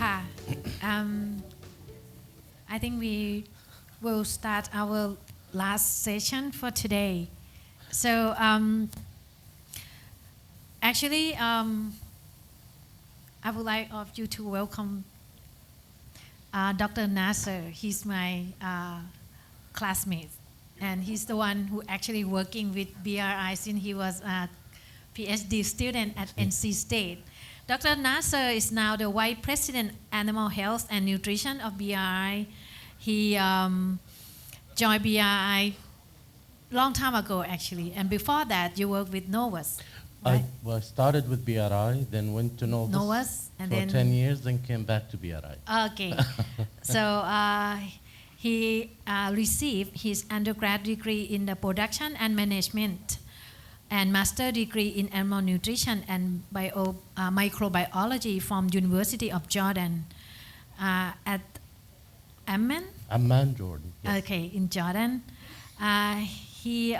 ค่ะ um, I think we will start our last session for today. So actually I would like of you to welcome Dr. Nasser. He's my classmate, and he's the one who actually working with BRI since he was a PhD student at NC State. Dr. Nasser is now the Vice President Animal Health and Nutrition of BRI. He joined BRI long time ago actually, and before that you worked with Novus. Right? I started with BRI, then went to Novus and for then 10 years, then came back to BRI. Okay, so he received his undergrad degree in the production and management, and master degree in animal nutrition and microbiology from University of Jordan at Amman. Amman, Jordan. Yes. Okay, in Jordan. He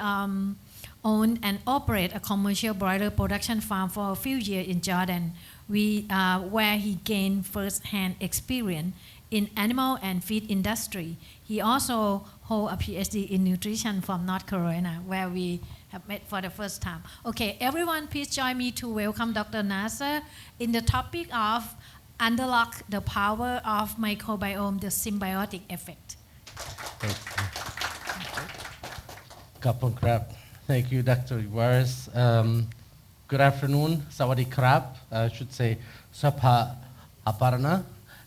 owned and operate a commercial broiler production farm for a few years in Jordan, where he gained first-hand experience in animal and feed industry. He also hold a PhD in nutrition from North Carolina, where we have met for the first time. Okay, everyone please join me to welcome Dr. Nasser in the topic of unlock the power of microbiome, the symbiotic effect. Thank you. Kapun Krab. Thank you, Dr. Yuwares. Good afternoon, Sawadee Krab. I should say Sabha Aparna,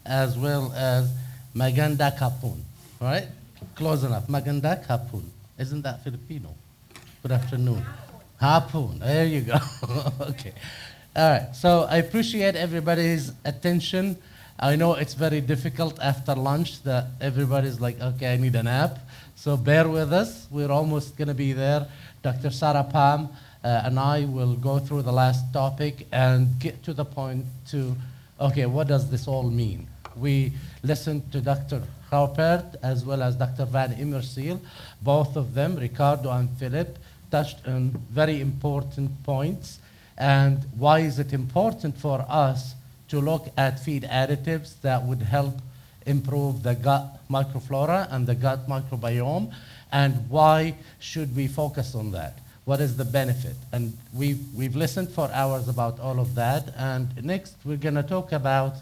as well as Maganda Kapun. All right? Close enough. Maganda Kapun. Isn't that Filipino? Good afternoon. Hapun. There you go. Okay. All right. So I appreciate everybody's attention. I know it's very difficult after lunch that everybody's like, okay, I need a nap. So bear with us. We're almost going to be there. Dr. Sarah Pahm and I will go through the last topic and get to the point to, okay, what does this all mean? We listened to Dr. Rauber as well as Dr. Van Immerseel. Both of them, Ricardo and Filip, touched on very important points. And why is it important for us to look at feed additives that would help improve the gut microflora and the gut microbiome, and why should we focus on that? What is the benefit? And we've listened for hours about all of that, and next we're going to talk about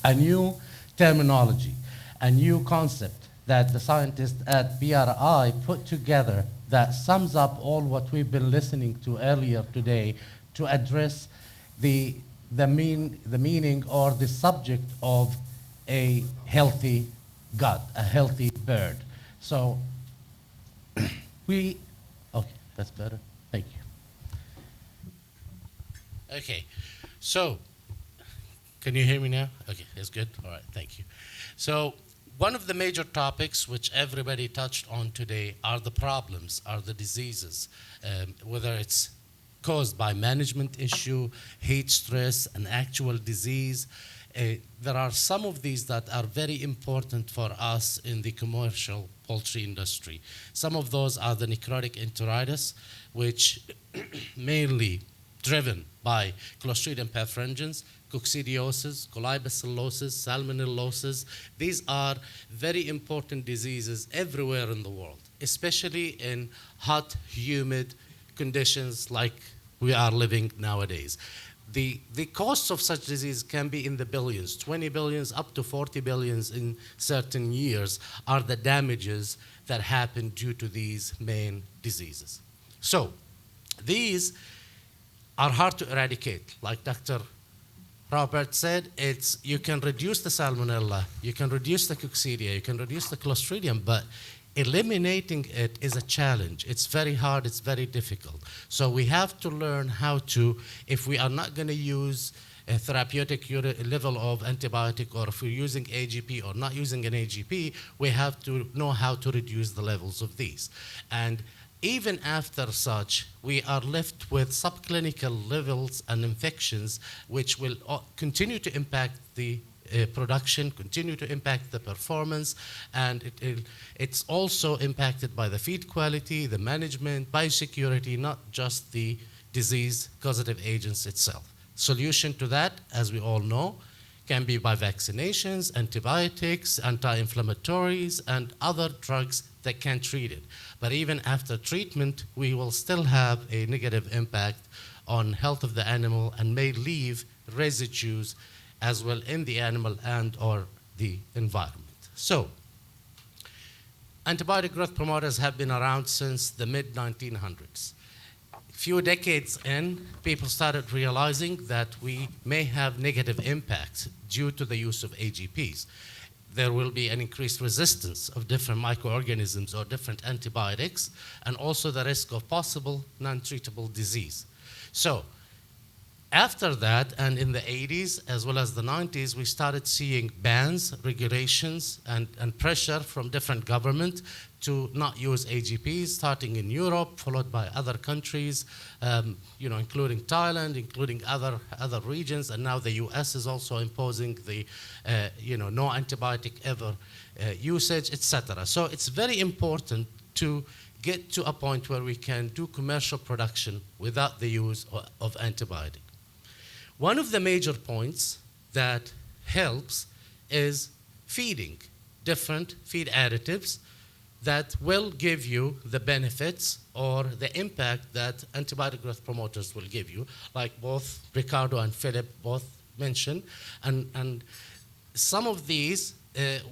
a new terminology, a new concept that the scientists at BRI put together that sums up all what we've been listening to earlier today to address the meaning or the subject of a healthy gut, a healthy bird. So okay, that's better. Thank you. Okay, so can you hear me now? Okay, that's good. All right, thank you. So one of the major topics which everybody touched on today are the problems, are the diseases, whether it's caused by management issue, heat stress, an actual disease. There are some of these that are very important for us in the commercial poultry industry. Some of those are the necrotic enteritis, which mainly driven by Clostridium perfringens, coccidiosis, colibacillosis, salmonellosis. These are very important diseases everywhere in the world, especially in hot, humid conditions like we are living nowadays. The costs of such disease can be in the billions, 20 billions up to 40 billions in certain years are the damages that happen due to these main diseases. So these are hard to eradicate. Like Dr. Robert said, you can reduce the salmonella, you can reduce the coccidia, you can reduce the clostridium, but eliminating it is a challenge. It's very hard, it's very difficult. So we have to learn how to, if we are not going to use a therapeutic level of antibiotic, or if we're using AGP or not using an AGP, we have to know how to reduce the levels of these. And even after such, we are left with subclinical levels and infections which will continue to impact the production, continue to impact the performance, and it's also impacted by the feed quality, the management, biosecurity, not just the disease causative agents itself. Solution to that, as we all know, Can be by vaccinations, antibiotics, anti-inflammatories, and other drugs that can treat it. But even after treatment, we will still have a negative impact on health of the animal and may leave residues as well in the animal and or the environment. So, antibiotic growth promoters have been around since the mid-1900s. A few decades in, people started realizing that we may have negative impacts due to the use of AGPs. There will be an increased resistance of different microorganisms or different antibiotics, and also the risk of possible non-treatable disease. So, after that, and in the 80s as well as the 90s, we started seeing bans, regulations, and pressure from different governments to not use AGPs, starting in Europe, followed by other countries, including Thailand, including other regions, and now the US is also imposing the, no antibiotic ever usage, etc. So it's very important to get to a point where we can do commercial production without the use of antibiotic. One of the major points that helps is feeding different feed additives that will give you the benefits or the impact that antibiotic growth promoters will give you, like both Ricardo and Filip both mentioned. And some of these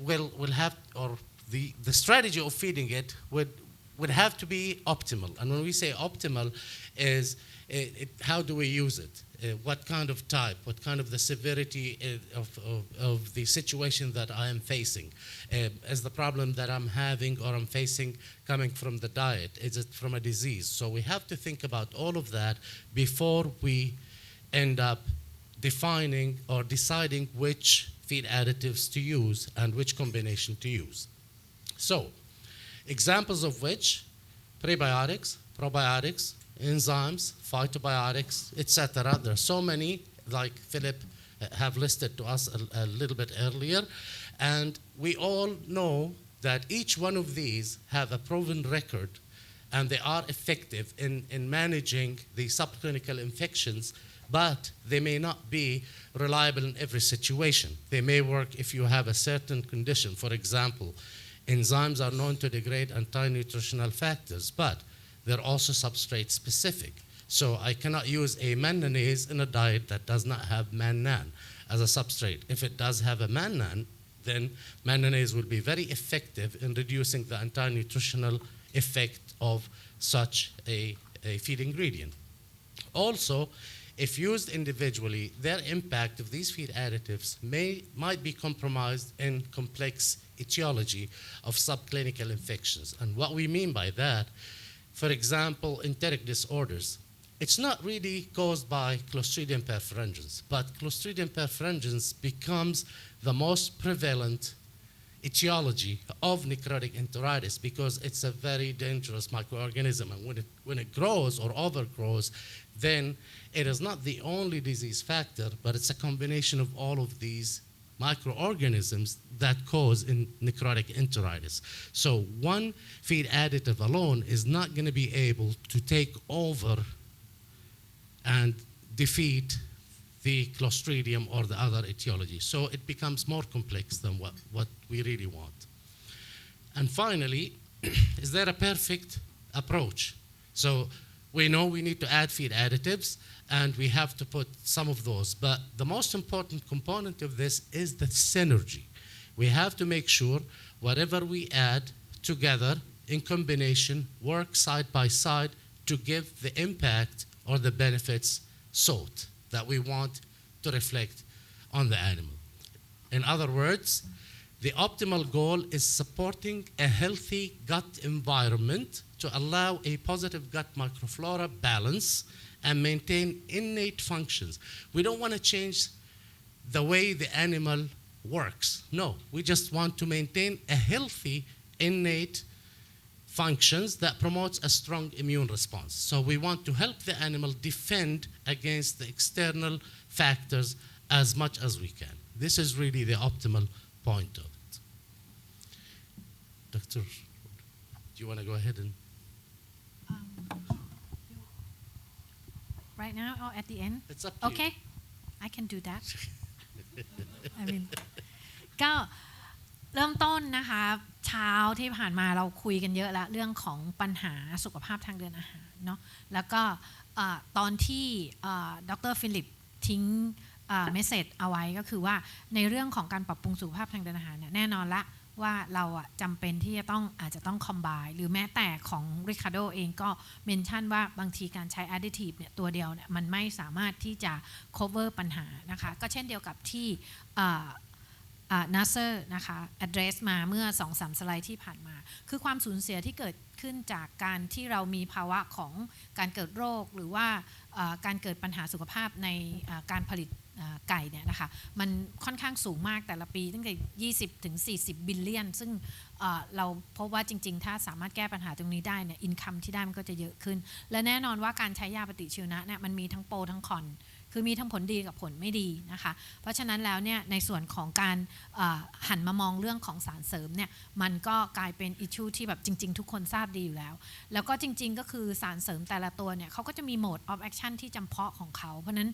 will have, or the strategy of feeding it would have to be optimal. And when we say optimal is how do we use it? What kind of type, what kind of the severity of the situation that I am facing? Is the problem that I'm having or I'm facing coming from the diet? Is it from a disease? So we have to think about all of that before we end up defining or deciding which feed additives to use and which combination to use. So, examples of which, prebiotics, probiotics, enzymes, phytobiotics, etc. There are so many, like Filip have listed to us a little bit earlier. And we all know that each one of these have a proven record and they are effective in managing the subclinical infections, but they may not be reliable in every situation. They may work if you have a certain condition. For example, enzymes are known to degrade anti-nutritional factors, but they're also substrate specific. So I cannot use a manganese in a diet that does not have mannan as a substrate. If it does have a mannan, then manganese will be very effective in reducing the anti-nutritional effect of such a feed ingredient. Also, if used individually, their impact of these feed additives might be compromised in complex etiology of subclinical infections. And what we mean by that, for example, enteric disorders, it's not really caused by Clostridium perfringens, but Clostridium perfringens becomes the most prevalent etiology of necrotic enteritis because it's a very dangerous microorganism. And when it grows or overgrows, then it is not the only disease factor, but it's a combination of all of these microorganisms that cause necrotic enteritis. So one feed additive alone is not going to be able to take over and defeat the Clostridium or the other etiology. So it becomes more complex than what we really want. And finally, is there a perfect approach? So we know we need to add feed additives, and we have to put some of those. But the most important component of this is the synergy. We have to make sure whatever we add together in combination work side by side to give the impact or the benefits sought that we want to reflect on the animal. In other words, the optimal goal is supporting a healthy gut environment to allow a positive gut microflora balance and maintain innate functions. We don't want to change the way the animal works. No, we just want to maintain a healthy innate functions that promotes a strong immune response. So we want to help the animal defend against the external factors as much as we can. This is really the optimal point of it. Doctor, do you want to go ahead and? Right now or at the end? It's up to you. Okay, I can do that. ก็เริ่มต้นนะคะเช้าที่ผ่านมาเราคุยกันเยอะแล้วเรื่องของปัญหาสุขภาพทางเดินอาหารเนาะแล้วก็ตอนที่ดร.ฟิลิปทิ้งเมสเซจเอาไว้ก็คือว่าในเรื่องของการปรับปรุงสุขภาพทางเดินอาหารเนี่ยแน่นอนละว่าเราจำเป็นที่อาจจะต้องคอมไบน์หรือแม้แต่ของ Ricardo เองก็เมนชั่นว่าบางทีการใช้ additive เนี่ยตัวเดียวเนี่ยมันไม่สามารถที่จะ cover ปัญหานะคะก็เช่นเดียวกับที่Nasser นะคะ address มาเมื่อ 2-3 สไลด์ที่ผ่านมาคือความสูญเสียที่เกิดขึ้นจากการที่เรามีภาวะของการเกิดโรคหรือว่าการเกิดปัญหาสุขภาพในการผลิตไก่เนี่ยนะคะมันค่อนข้างสูงมากแต่ละปีตั้งแต่20-40 บิลเลียนซึ่งเราพบว่าจริงๆถ้าสามารถแก้ปัญหาตรงนี้ได้เนี่ยอินคัมที่ได้มันก็จะเยอะขึ้นและแน่นอนว่าการใช้ยาปฏิชีวนะเนี่ยมันมีทั้งโปรทั้งคอนคือมีทั้งผลดีกับผลไม่ดีนะคะเพราะฉะนั้นแล้วเนี่ยในส่วนของการหันมามองเรื่องของสารเสริมเนี่ยมันก็กลายเป็นอิชชูที่แบบจริงๆทุกคนทราบดีอยู่แล้วแล้วก็จริงๆก็คือสารเสริมแต่ละตัวเนี่ยเขาก็จะมีโหมด of action ที่จำเพาะของเขาเพราะนั้น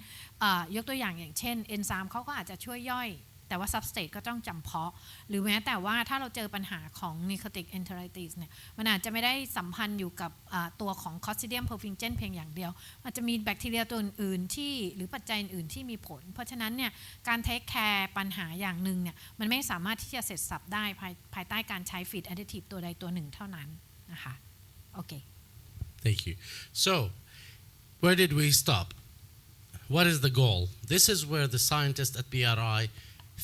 ยกตัวอย่างเช่นเอนไซม์เขาก็อาจจะช่วยย่อยแต่ว่า substrate ก็ต้องจำเพาะหรือแม้แต่ว่าถ้าเราเจอปัญหาของ Nicotic enteritis เนี่ยมันอาจจะไม่ได้สัมพันธ์อยู่กับตัวของ Clostridium perfringens เพียงอย่างเดียวอาจจะมีแบคทีเรียตัวอื่นๆที่หรือปัจจัยอื่นๆที่มีผลเพราะฉะนั้นเนี่ยการ take care ปัญหาอย่างหนึ่งเนี่ยมันไม่สามารถที่จะเสร็จสับได้ภายใต้การใช้ feed additive ตัวใดตัวหนึ่งเท่านั้นนะคะโอเค Thank you. So, where did we stop? What is the goal? This is where the scientists at BRI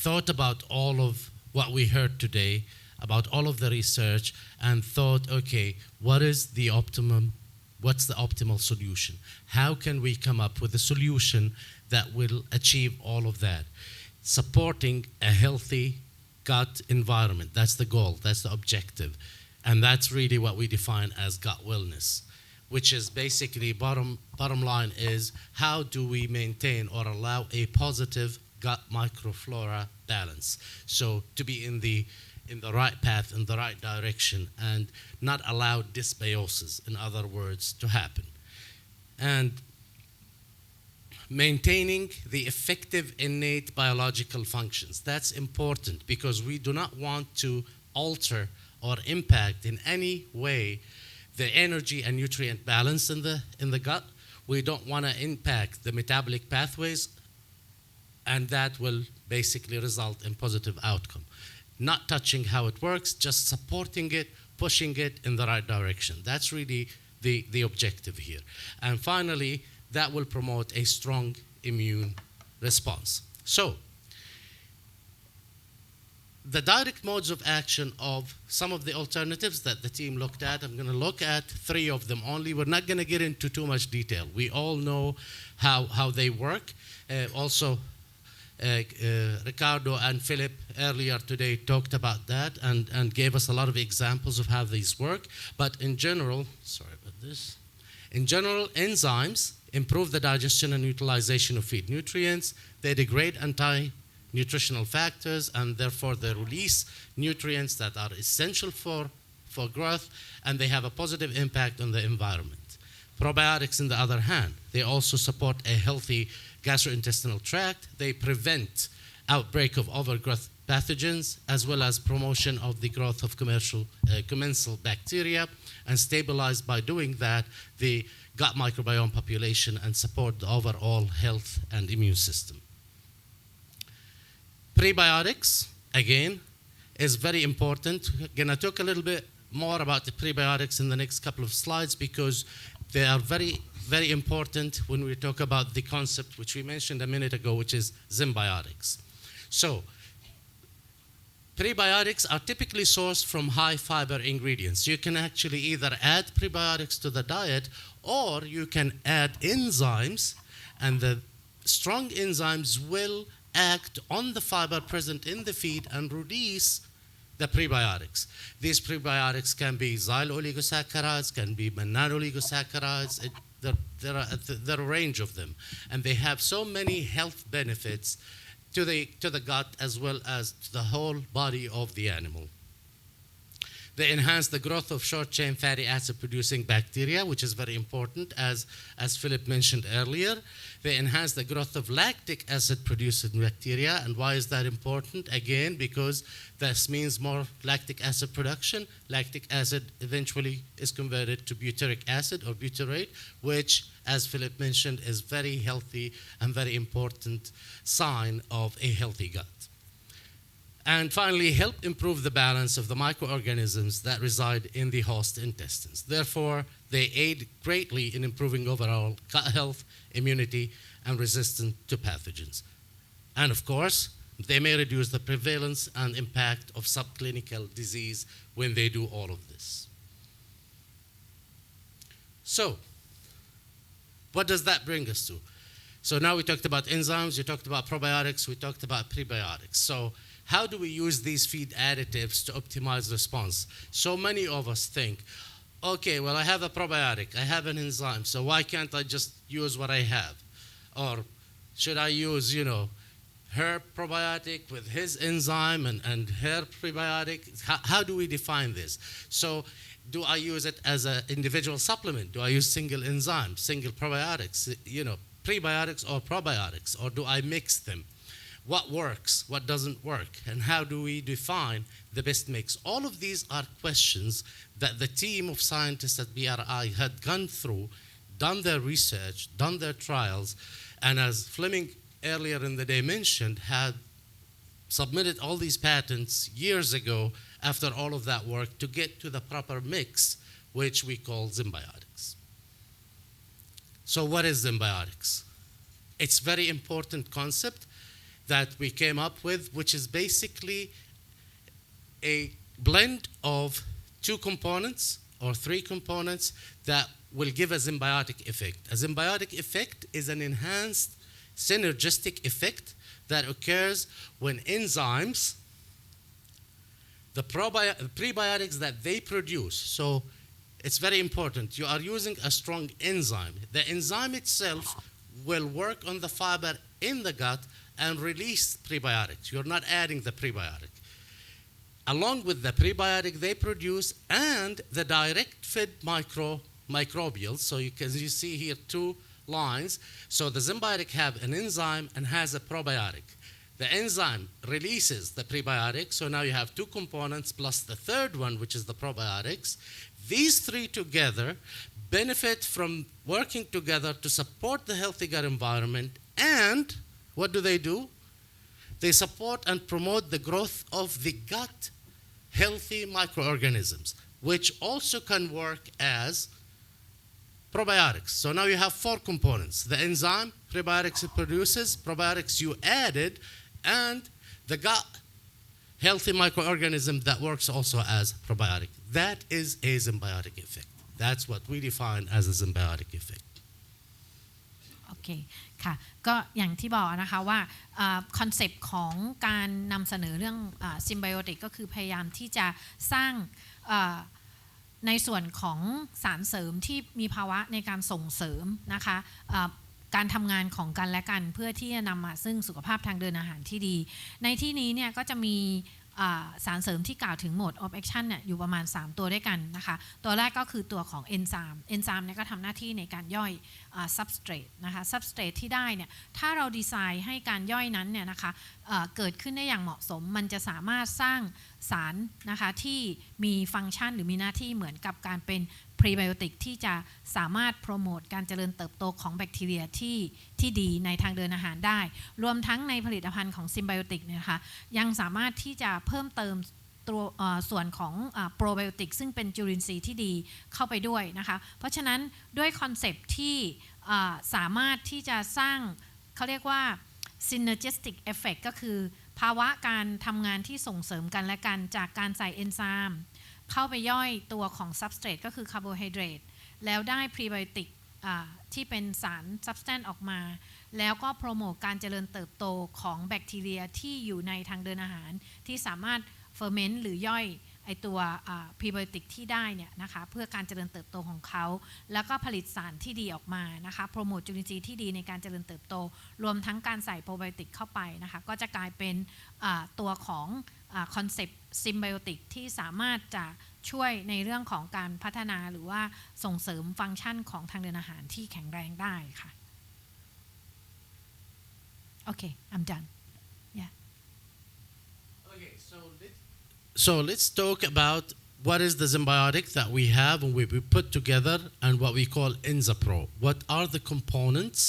thought about all of what we heard today, about all of the research, and thought, okay, what's the optimal solution? How can we come up with a solution that will achieve all of that? Supporting a healthy gut environment, that's the goal, that's the objective. And that's really what we define as gut wellness, which is basically bottom line is how do we maintain or allow a positive gut microflora balance, so to be in the right path, in the right direction, and not allow dysbiosis, in other words, to happen. And maintaining the effective innate biological functions. That's important because we do not want to alter or impact in any way the energy and nutrient balance in the gut. We don't want to impact the metabolic pathways, and that will basically result in positive outcome. Not touching how it works, just supporting it, pushing it in the right direction. That's really the objective here. And finally, that will promote a strong immune response. So, the direct modes of action of some of the alternatives that the team looked at, I'm going to look at 3 of them only. We're not going to get into too much detail. We all know how they work. Ricardo and Filip earlier today talked about that and gave us a lot of examples of how these work. But in general, sorry about this. In general, enzymes improve the digestion and utilization of feed nutrients. They degrade anti-nutritional factors, and therefore they release nutrients that are essential for growth, and they have a positive impact on the environment. Probiotics, on the other hand, they also support a healthy gastrointestinal tract. They prevent outbreak of overgrowth pathogens, as well as promotion of the growth of commensal bacteria, and stabilize by doing that the gut microbiome population and support the overall health and immune system. Prebiotics, again, is very important. Again, I talk a little bit more about the prebiotics in the next couple of slides because they are very, very important when we talk about the concept which we mentioned a minute ago, which is symbiotics. So, prebiotics are typically sourced from high fiber ingredients. You can actually either add prebiotics to the diet, or you can add enzymes, and the strong enzymes will act on the fiber present in the feed and release the prebiotics. These prebiotics can be xyl oligosaccharides, can be banana oligosaccharides. There are a range of them, and they have so many health benefits to the gut as well as to the whole body of the animal. They enhance the growth of short-chain fatty acid-producing bacteria, which is very important, as Filip mentioned earlier. They enhance the growth of lactic acid-producing bacteria. And why is that important? Again, because this means more lactic acid production. Lactic acid eventually is converted to butyric acid or butyrate, which, as Filip mentioned, is very healthy and very important sign of a healthy gut. And finally, help improve the balance of the microorganisms that reside in the host intestines. Therefore, they aid greatly in improving overall gut health, immunity, and resistance to pathogens. And of course, they may reduce the prevalence and impact of subclinical disease when they do all of this. So, what does that bring us to? So now we talked about enzymes, we talked about probiotics, we talked about prebiotics. So how do we use these feed additives to optimize response? So many of us think, okay, well, I have a probiotic, I have an enzyme, so why can't I just use what I have? Or should I use, her probiotic with his enzyme and her prebiotic? How do we define this? So do I use it as an individual supplement? Do I use single enzyme, single probiotics, prebiotics or probiotics? Or do I mix them? What works, what doesn't work, and how do we define the best mix? All of these are questions that the team of scientists at BRI had gone through, done their research, done their trials, and as Flemming earlier in the day mentioned, had submitted all these patents years ago after all of that work to get to the proper mix, which we call symbiotics. So what is symbiotics? It's a very important concept that we came up with, which is basically a blend of two components or three components that will give a symbiotic effect. A symbiotic effect is an enhanced synergistic effect that occurs when enzymes, the prebiotics that they produce, so it's very important. You are using a strong enzyme. The enzyme itself will work on the fiber in the gut and release prebiotics. You're not adding the prebiotic. Along with the prebiotic they produce and the direct fed microbials, so you see here two lines. So the symbiotic have an enzyme and has a probiotic. The enzyme releases the prebiotic, so now you have two components plus the third one, which is the probiotics. These three together benefit from working together to support the healthy gut environment, and what do? They support and promote the growth of the gut healthy microorganisms, which also can work as probiotics. So now you have four components: the enzyme, prebiotics it produces, probiotics you added, and the gut healthy microorganism that works also as probiotic. That is a symbiotic effect. That's what we define as a symbiotic effect. โอเคค่ะก็อย่างที่บอกนะคะว่าคอนเซปต์ของการนำเสนอเรื่องซิมไบโอติกก็คือพยายามที่จะสร้างในส่วนของสารเสริมที่มีภาวะในการส่งเสริมนะคะการทำงานของกันและกันเพื่อที่จะนำมาซึ่งสุขภาพทางเดินอาหารที่ดีในที่นี้เนี่ยก็จะมีสารเสริมที่กล่าวถึง mode of action เนี่ยอยู่ประมาณ3ตัวด้วยกันนะคะตัวแรกก็คือตัวของเอนไซม์เนี่ยก็ทำหน้าที่ในการย่อย substrate นะคะ substrate ที่ได้เนี่ยถ้าเราดีไซน์ให้การย่อยนั้นเนี่ยนะคะเกิดขึ้นได้อย่างเหมาะสมมันจะสามารถสร้างสารนะคะที่มีฟังก์ชันหรือมีหน้าที่เหมือนกับการเป็นพรีไบโอติกที่จะสามารถโปรโมทการเจริญเติบโตของแบคทีเรียที่ดีในทางเดินอาหารได้รวมทั้งในผลิตภัณฑ์ของซิมไบโอติกเนี่ยนะคะยังสามารถที่จะเพิ่มเติมตัวส่วนของโปรไบโอติกซึ่งเป็นจุลินทรีย์ที่ดีเข้าไปด้วยนะคะเพราะฉะนั้นด้วยคอนเซปต์ที่สามารถที่จะสร้างเขาเรียกว่า synergistic effect ก็คือภาวะการทำงานที่ส่งเสริมกันและกันจากการใส่เอนไซม์เข้าไปย่อยตัวของ substrate ก็คือคาร์โบไฮเดรตแล้วได้พรีไบโอติกที่เป็นสาร substance ออกมาแล้วก็โปรโมทการเจริญเติบโตของแบคทีเรียที่อยู่ในทางเดินอาหารที่สามารถเฟอร์เมนต์หรือย่อยไอ ตัวพรีไบโอติกที่ได้เนี่ยนะคะเพื่อการเจริญเติบโตของเขาแล้วก็ผลิตสารที่ดีออกมานะคะโปรโมทจุลินทรีย์ที่ดีในการเจริญเติบโตรวมทั้งการใส่โปรไบโอติกเข้าไปนะคะก็จะกลายเป็นตัวของคอนเซปต์ซิมไบโอติกที่สามารถจะช่วยในเรื่องของการพัฒนาหรือว่าส่งเสริมฟังก์ชันของทางเดินอาหารที่แข็งแรงได้ค่ะโอเค I'm done yeah okay so let's talk about what is the symbiotic that we have and we put together and what we call InzaPro. What are the components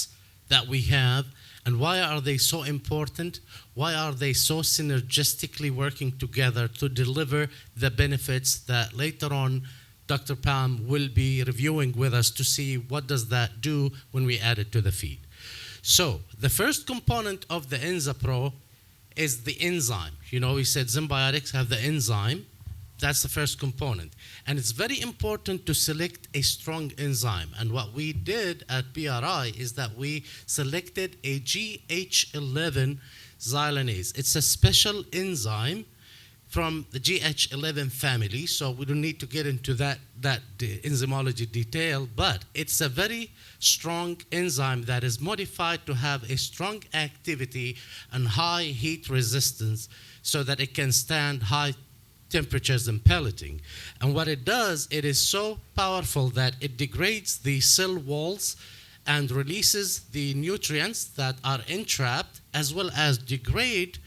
that we have and why are they so important? Why are they so synergistically working together to deliver the benefits that later on Dr. Pahm will be reviewing with us to see what does that do when we add it to the feed. So the first component of the InzaPro is the enzyme. You know, we said symbiotics have the enzyme. That's the first component. And it's very important to select a strong enzyme. And what we did at BRI is that we selected a GH11 xylanase. It's a special enzyme from the GH11 family, so we don't need to get into that enzymology detail, but it's a very strong enzyme that is modified to have a strong activity and high heat resistance so that it can stand high temperatures and pelleting. And what it does, it is so powerful that it degrades the cell walls and releases the nutrients that are entrapped, as well as degrade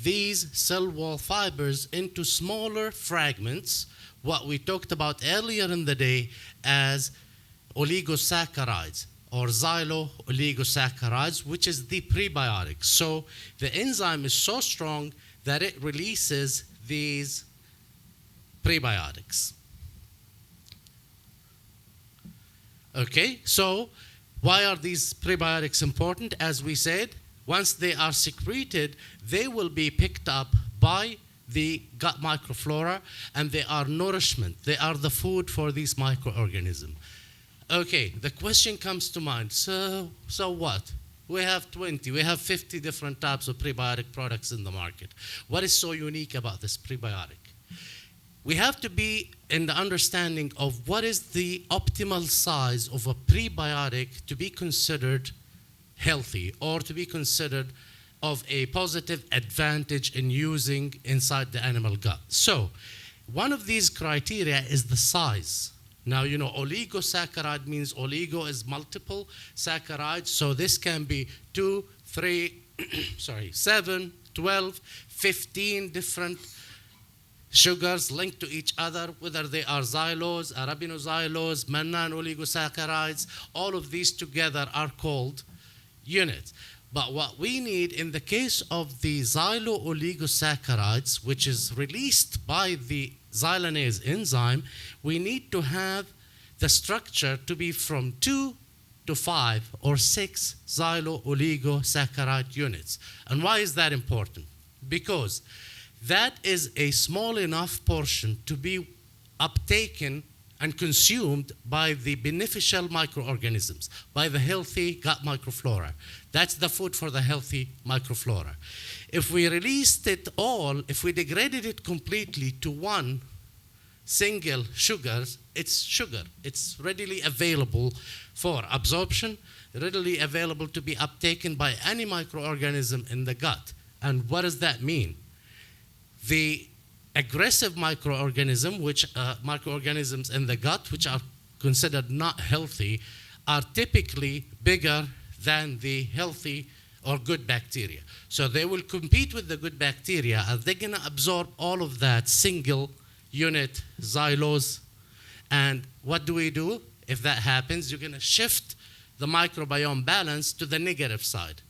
these cell wall fibers into smaller fragments, what we talked about earlier in the day as oligosaccharides or xylo-oligosaccharides, which is the prebiotics. So the enzyme is so strong that it releases these prebiotics. Okay, so why are these prebiotics important? As we said, once they are secreted, they will be picked up by the gut microflora, and they are nourishment. They are the food for these microorganisms. Okay, the question comes to mind, so what? We have 20, we have 50 different types of prebiotic products in the market. What is so unique about this prebiotic? We have to be in the understanding of what is the optimal size of a prebiotic to be considered healthy or to be considered of a positive advantage in using inside the animal gut. So one of these criteria is the size. Now, you know, oligosaccharide means oligo is multiple saccharides. So this can be 2, 3, 7, 12, 15 different sugars linked to each other, whether they are xylose, arabinoxylose, mannan oligosaccharides, all of these together are called units. But what we need in the case of the xylo-oligosaccharides, which is released by the xylanase enzyme, we need to have the structure to be from 2 to 5 or 6 xylo-oligosaccharide units. And why is that important? Because that is a small enough portion to be uptaken and consumed by the beneficial microorganisms, by the healthy gut microflora. That's the food for the healthy microflora. If we released it all, if we degraded it completely to one single sugar, it's readily available for absorption, readily available to be uptaken by any microorganism in the gut. And what does that mean? The aggressive microorganism, microorganisms in the gut, which are considered not healthy, are typically bigger than the healthy or good bacteria. So they will compete with the good bacteria, and they're going to absorb all of that single unit xylose. And what do we do? If that happens, you're going to shift the microbiome balance to the negative side.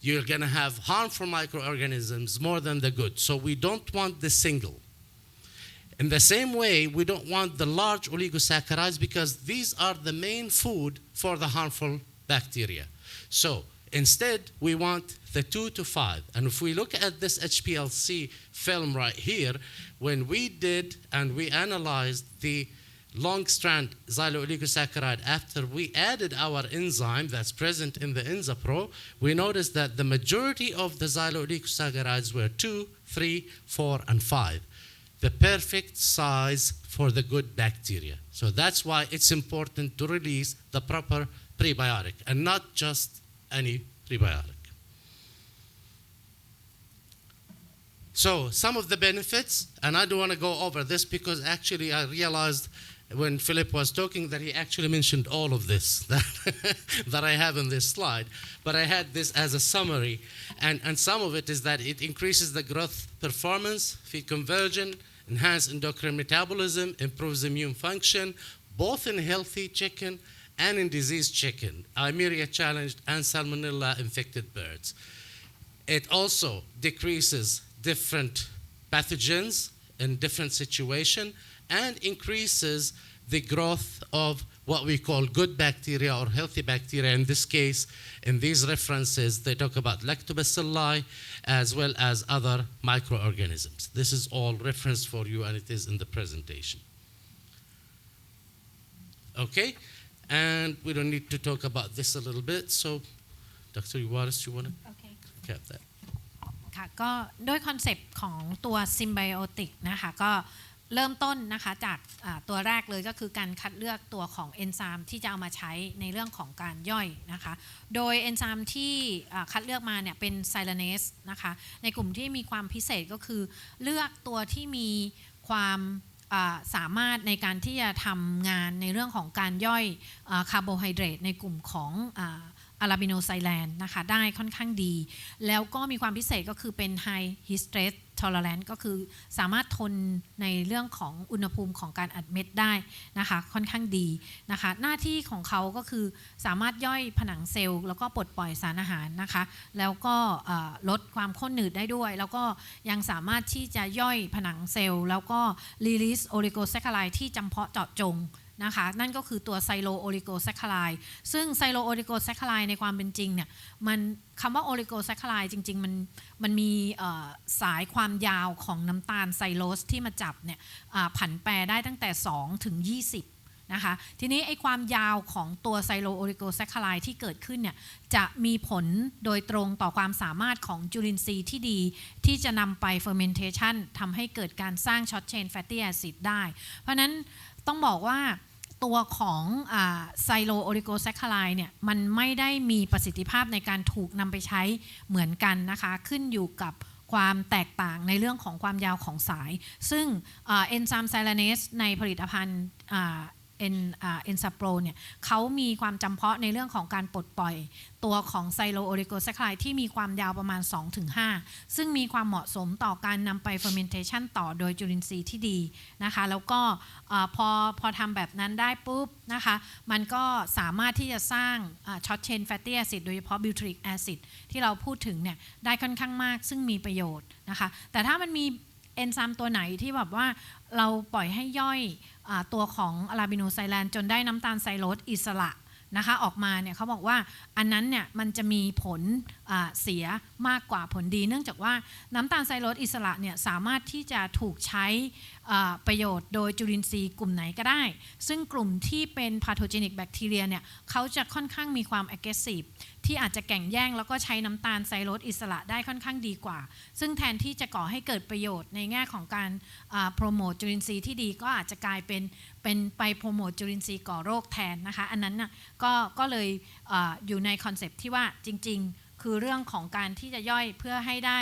You're going to have harmful microorganisms more than the good. So we don't want the single. In the same way, we don't want the large oligosaccharides because these are the main food for the harmful bacteria. So instead, we want the 2 to 5. And if we look at this HPLC film right here, when we did and we analyzed the long-strand xylo-oligosaccharide after we added our enzyme that's present in the InzaPro, we noticed that the majority of the xylo-oligosaccharides were 2, 3, 4, and 5. the perfect size for the good bacteria. So that's why it's important to release the proper prebiotic and not just any prebiotic. So some of the benefits, and I don't want to go over this because actually I realized when Filip was talking that he actually mentioned all of this that I have in this slide. But I had this as a summary, and some of it is that it increases the growth performance, feed conversion, enhance endocrine metabolism, improves immune function, both in healthy chicken and in diseased chicken, Eimeria challenged and Salmonella infected birds. It also decreases different pathogens in different situations and increases the growth of what we call good bacteria or healthy bacteria. In this case, in these references, they talk about lactobacilli as well as other microorganisms. This is all reference for you, and it is in the presentation. Okay, and we don't need to talk about this a little bit. So, Dr. Yuwares, you want to cap that? ค่ะก็ด้วยคอนเซปต์ของตัวซิมไบโอติกนะคะก็เริ่มต้นนะคะจากตัวแรกเลยก็คือการคัดเลือกตัวของเอนไซม์ที่จะเอามาใช้ในเรื่องของการย่อยนะคะโดยเอนไซม์ที่คัดเลือกมาเนี่ยเป็นไซลาเนสนะคะในกลุ่มที่มีความพิเศษก็คือเลือกตัวที่มีความสามารถในการที่จะทำงานในเรื่องของการย่อยคาร์โบไฮเดรตในกลุ่มของอาราบิโนไซแลนนะคะได้ค่อนข้างดีแล้วก็มีความพิเศษก็คือเป็น High Heat Stress Tolerance ก็คือสามารถทนในเรื่องของอุณหภูมิของการอัดเม็ดได้นะคะค่อนข้างดีนะคะหน้าที่ของเขาก็คือสามารถย่อยผนังเซลล์แล้วก็ปลดปล่อยสารอาหารนะคะแล้วก็ลดความข้นหนืดได้ด้วยแล้วก็ยังสามารถที่จะย่อยผนังเซลล์แล้วก็ Release Oligosaccharide ที่จำเพาะเจาะจงนะคะนั่นก็คือตัวไซโลโอลิโกแซคคาไลด์ซึ่งไซโลโอลิโกแซคคาไลด์ในความเป็นจริงเนี่ยมันคำว่าโอลิโกแซคคาไลด์จริงๆมันมีสายความยาวของน้ำตาลไซโลสที่มาจับเนี่ยผันแปรได้ตั้งแต่2ถึง20นะคะทีนี้ไอ้ความยาวของตัวไซโลโอลิโกแซคคาไลด์ที่เกิดขึ้นเนี่ยจะมีผลโดยตรงต่อความสามารถของจุลินทรีย์ที่ดีที่จะนำไปเฟอร์เมนเทชันทำให้เกิดการสร้างช็อตเชนแฟตตี้แอซิดได้เพราะนั้นต้องบอกว่าตัวของไซโลโอลิโกแซคคาไลด์เนี่ยมันไม่ได้มีประสิทธิภาพในการถูกนำไปใช้เหมือนกันนะคะขึ้นอยู่กับความแตกต่างในเรื่องของความยาวของสายซึ่งเอนไซม์ไซลาเนสในผลิตภัณฑ์เอนซาโปรเนี่ยเขามีความจำเพาะในเรื่องของการปลดปล่อยตัวของไซโลโอลิโกแซคคาไลด์ที่มีความยาวประมาณ 2-5 ซึ่งมีความเหมาะสมต่อการนำไปเฟอร์เมนเทชันต่อโดยจุลินทรีย์ที่ดีนะคะแล้วก็พอทำแบบนั้นได้ปุ๊บนะคะมันก็สามารถที่จะสร้างช็อตเชนแฟตตี้แอซิดโดยเฉพาะบิวทริกแอซิดที่เราพูดถึงเนี่ยได้ค่อนข้างมากซึ่งมีประโยชน์นะคะแต่ถ้ามันมีเอนไซม์ตัวไหนที่แบบว่าเราปล่อยให้ย่อยตัวของอาราบิโนไซแลนจนได้น้ำตาลไซโลสอิสระนะคะออกมาเนี่ยเขาบอกว่าอันนั้นเนี่ยมันจะมีผลเสียมากกว่าผลดีเนื่องจากว่าน้ำตาลไซโลสอิสระเนี่ยสามารถที่จะถูกใช้ประโยชน์โดยจุลินทรีย์กลุ่มไหนก็ได้ซึ่งกลุ่มที่เป็น Pathogenic Bacteria เนี่ยเขาจะค่อนข้างมีความ aggressive ที่อาจจะแข่งแย่งแล้วก็ใช้น้ำตาลไซโลสอิสระได้ค่อนข้างดีกว่าซึ่งแทนที่จะก่อให้เกิดประโยชน์ในแง่ของการโปรโมทจุลินทรีย์ที่ดีก็อาจจะกลายเป็นไปโปรโมทจุลินทรีย์ก่อโรคแทนนะคะอันนั้นน่ะก็เลยอยู่ในคอนเซปต์ที่ว่าจริงๆคือเรื่องของการที่จะย่อยเพื่อให้ได้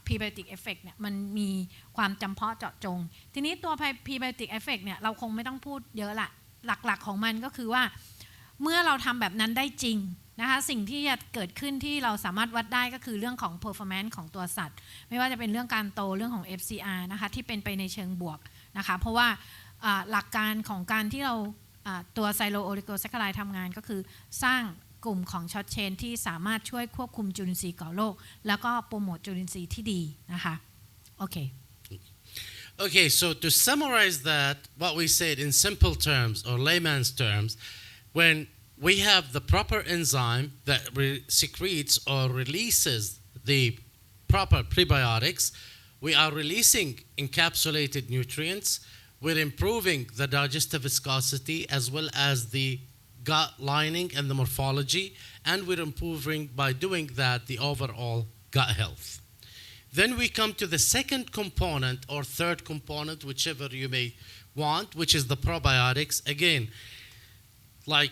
prebiotic effect เนี่ยมันมีความจำเพาะเจาะจงทีนี้ตัว prebiotic effect เนี่ยเราคงไม่ต้องพูดเยอะละหลักๆของมันก็คือว่าเมื่อเราทำแบบนั้นได้จริงนะคะสิ่งที่จะเกิดขึ้นที่เราสามารถวัดได้ก็คือเรื่องของ performance ของตัวสัตว์ไม่ว่าจะเป็นเรื่องการโตเรื่องของ FCR นะคะที่เป็นไปในเชิงบวกนะคะเพราะว่าหลักการของการที่เราตัวไซโลโอลิโกแซคคาไลด์ทำงานก็คือสร้างกลุ่มของช็อตเชนที่สามารถช่วยควบคุมจุลินทรีย์ก่อโรคแล้วก็โปรโมทจุลินทรีย์ที่ดีนะคะโอเค Okay, so to summarize that, what we said in simple terms or layman's terms, when we have the proper enzyme that secretes or releases the proper prebiotics, we are releasing encapsulated nutrients, we're improving the digestive viscosity as well as the gut lining and the morphology, and we're improving by doing that the overall gut health. Then we come to the second component or third component, whichever you may want, which is the probiotics. Again, like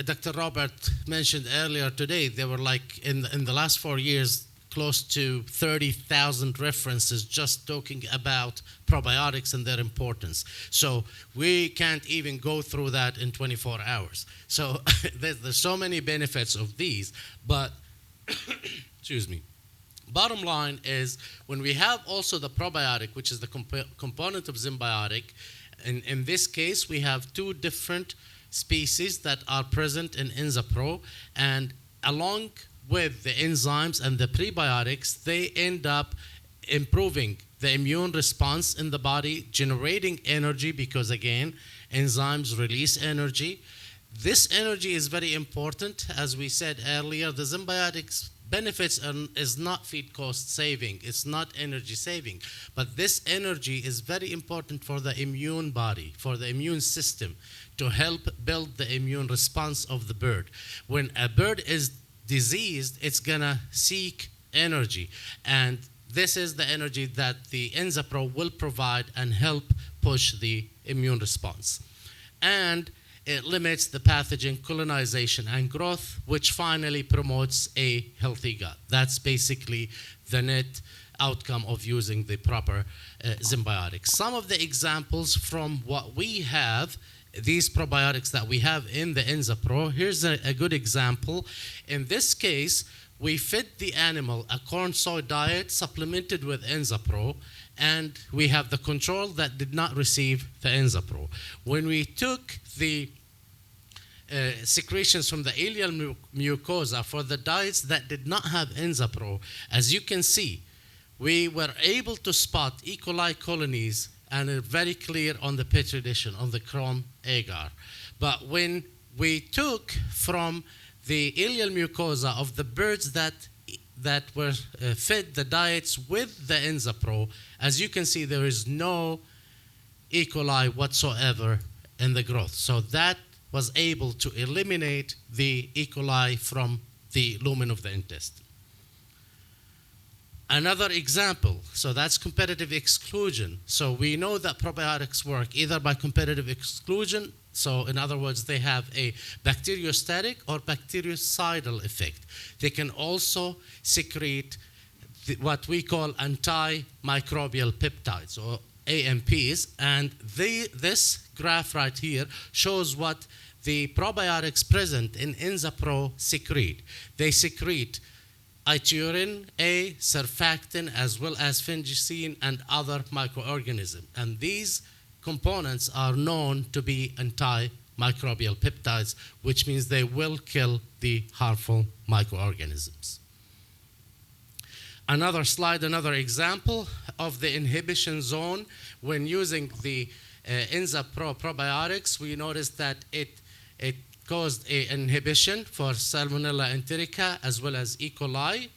Dr. Robert mentioned earlier today, there were like in the last 4 years close to 30,000 references just talking about probiotics and their importance. So we can't even go through that in 24 hours. So there's so many benefits of these, but excuse me. Bottom line is when we have also the probiotic, which is the component of symbiotic, in this case we have two different species that are present in Enzapro, and along with the enzymes and the prebiotics, they end up improving the immune response in the body, generating energy because, again, enzymes release energy. This energy is very important. As we said earlier, the symbiotics benefits is not feed cost saving, it's not energy saving, but this energy is very important for the immune body, for the immune system, to help build the immune response of the bird. When a bird is diseased, it's gonna seek energy, and this is the energy that the Enzapro will provide and help push the immune response. And it limits the pathogen colonization and growth, which finally promotes a healthy gut. That's basically the net outcome of using the proper symbiotics. Some of the examples from what we have, these probiotics that we have in the Enzapro, here's a good example. In this case, we fed the animal a corn soy diet supplemented with Enzapro, and we have the control that did not receive the Enzapro. When we took the secretions from the ileal mucosa for the diets that did not have Enzapro, as you can see, we were able to spot E. coli colonies and are very clear on the Petri dish, on the chrome agar. But when we took from the ileal mucosa of the birds that were fed the diets with the Enzapro, as you can see, there is no E. coli whatsoever in the growth. So that was able to eliminate the E. coli from the lumen of the intestine. Another example, so that's competitive exclusion. So we know that probiotics work either by competitive exclusion, so in other words, they have a bacteriostatic or bactericidal effect. They can also secrete what we call antimicrobial peptides, or AMPs, and this graph right here shows what the probiotics present in Enzapro secrete. They secrete iturin, A, surfactant, as well as fungicide and other microorganisms. And these components are known to be antimicrobial peptides, which means they will kill the harmful microorganisms. Another slide, another example of the inhibition zone. When using the Enzapro probiotics, we noticed that it caused an inhibition for Salmonella enterica as well as E. coli.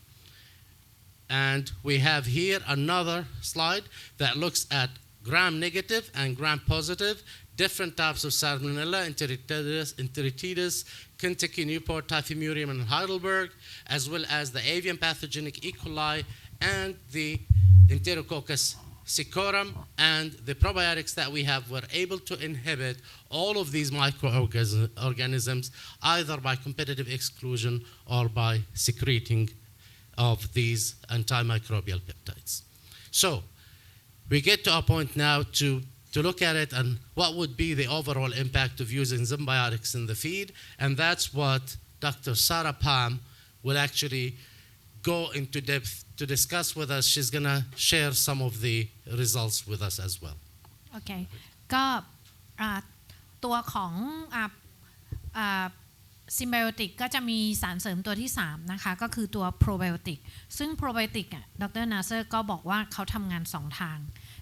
And we have here another slide that looks at gram-negative and gram-positive, different types of Salmonella, enteritis, Kentucky, Newport, Typhimurium, and Heidelberg, as well as the avian pathogenic E. coli and the Enterococcus cicorum, and the probiotics that we have were able to inhibit all of these microorganisms either by competitive exclusion or by secreting of these antimicrobial peptides. So we get to a point now to look at it and what would be the overall impact of using symbiotics in the feed, and that's what Dr. Sarah Pahm will actually go into depth to discuss with us. She's going to share some of the results with us as well. Okay. ก็ตัวของซิมไบโอติกก็จะมีสารเสริมตัวที่3นะคะก็คือตัวโปรไบโอติกซึ่งโปรไบโอติกดร. Nasser ก็บอกว่าเขาทำงาน2ทาง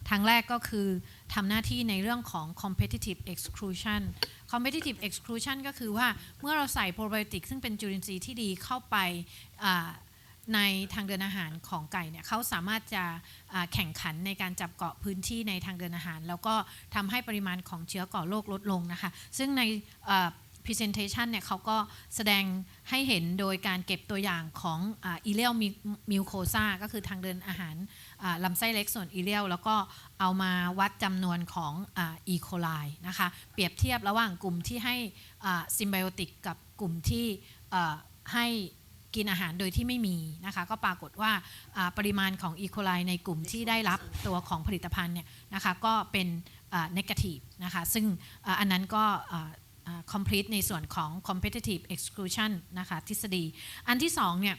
ทางแรกก็คือทำหน้าที่ในเรื่องของ competitive exclusion competitive exclusion ก็คือว่าเมื่อเราใส่โปรไบโอติกซึ่งเป็นจุลินทรีย์ที่ดีเข้าไปในทางเดินอาหารของไก่เนี่ยเขาสามารถจะแข่งขันในการจับเกาะพื้นที่ในทางเดินอาหารแล้วก็ทำให้ปริมาณของเชื้อก่อโรคลดลงนะคะซึ่งใน presentation เนี่ยเขาก็แสดงให้เห็นโดยการเก็บตัวอย่างของอีเลียลมิวโคซาก็คือทางเดินอาหารลำไส้เล็กส่วนอีเลียลแล้วก็เอามาวัดจำนวนของอีโคไลนะคะเปรียบเทียบระหว่างกลุ่มที่ให้ซิมไบโอติกกับกลุ่มที่ให้กินอาหารโดยที่ไม่มีนะคะก็ปรากฏว่าปริมาณของอีโคไลในกลุ่มที่ได้รับตัวของผลิตภัณฑ์เนี่ยนะคะก็เป็นnegative นะคะซึ่งอันนั้นก็complete ในส่วนของ competitive exclusion นะคะทฤษฎีอันที่สองเนี่ย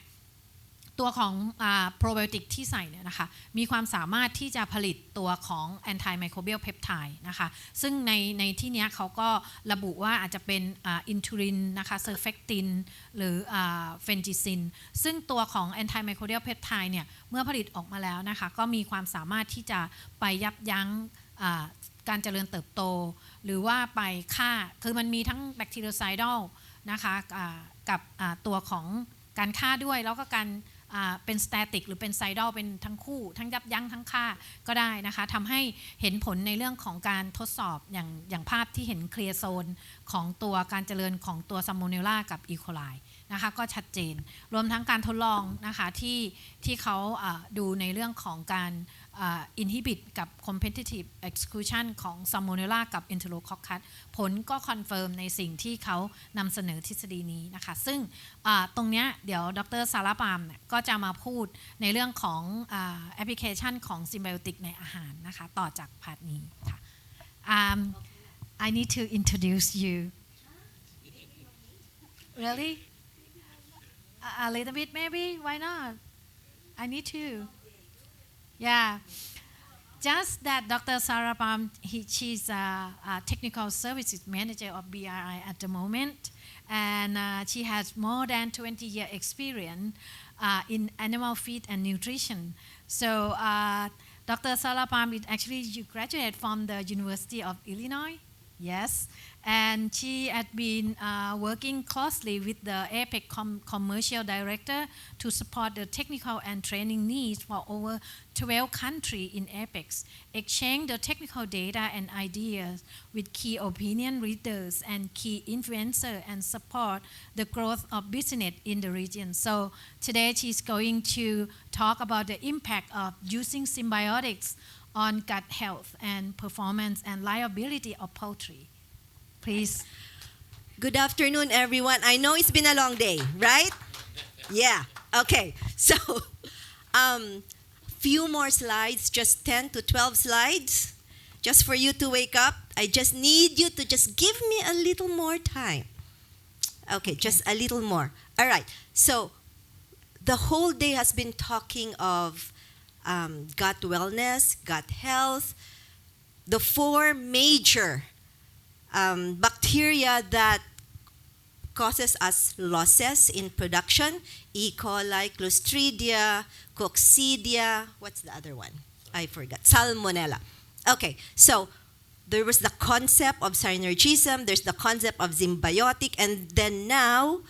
ตัวของโปรไบโอติกที่ใส่เนี่ยนะคะมีความสามารถที่จะผลิตตัวของ antimicrobial peptide นะคะซึ่งในที่นี้เขาก็ระบุว่าอาจจะเป็นอินทูรินนะคะเซอร์เฟกตินหรือเฟนจิซินซึ่งตัวของ antimicrobial peptide เนี่ยเมื่อผลิตออกมาแล้วนะคะก็มีความสามารถที่จะไปยับยั้งการเจริญเติบโตหรือว่าไปฆ่าคือมันมีทั้งแบคทีเรียไซดัลนะคะกับตัวของการฆ่าด้วยแล้วก็การเป็นสแตติกหรือเป็นไซดอลเป็นทั้งคู่ทั้งยับยั้งทั้งฆ่าก็ได้นะคะทำให้เห็นผลในเรื่องของการทดสอบอย่างภาพที่เห็นเคลียร์โซนของตัวการเจริญของตัวซัมโมเนลล่ากับอีโคไลนะคะก็ชัดเจนรวมทั้งการทดลองนะคะที่เขาดูในเรื่องของการinhibit กับ competitive exclusion ของ Salmonella กับ Enterococcus ผลก็คอนเฟิร์มในสิ่งที่เขานำเสนอทฤษฎีนี้นะคะซึ่งตรงนี้เดี๋ยวดร.ซาร่าปาล์มก็จะมาพูดในเรื่องของแอปพลิเคชันของซิมไบโอติกในอาหารนะคะต่อจากพาร์ทนี้ค่ะ I need to introduce you really a little bit maybe why not I need to yeah just that Dr. Sarah Pahm she's a technical services manager of BRI at the moment and she has more than 20-year experience in animal feed and nutrition so Dr. Sarah Pahm is actually graduated from the University of Illinois yes and she had been working closely with the APEC commercial director to support the technical and training needs for over 12 countries in APEC, exchange the technical data and ideas with key opinion leaders and key influencers and support the growth of business in the region. So today she's going to talk about the impact of using symbiotics on gut health and performance and liability of poultry. Please. Good afternoon, everyone. I know it's been a long day, right? Yeah. Okay. So, few more slides, just 10 to 12 slides, just for you to wake up. I just need you to just give me a little more time. Okay, just a little more. All right. So, the whole day has been talking of gut wellness, gut health, the four major bacteria that causes us losses in production, E. coli, Clostridia, Coccidia, what's the other one? I forgot, Salmonella. Okay, so there was the concept of synergism, there's the concept of symbiotic, and then now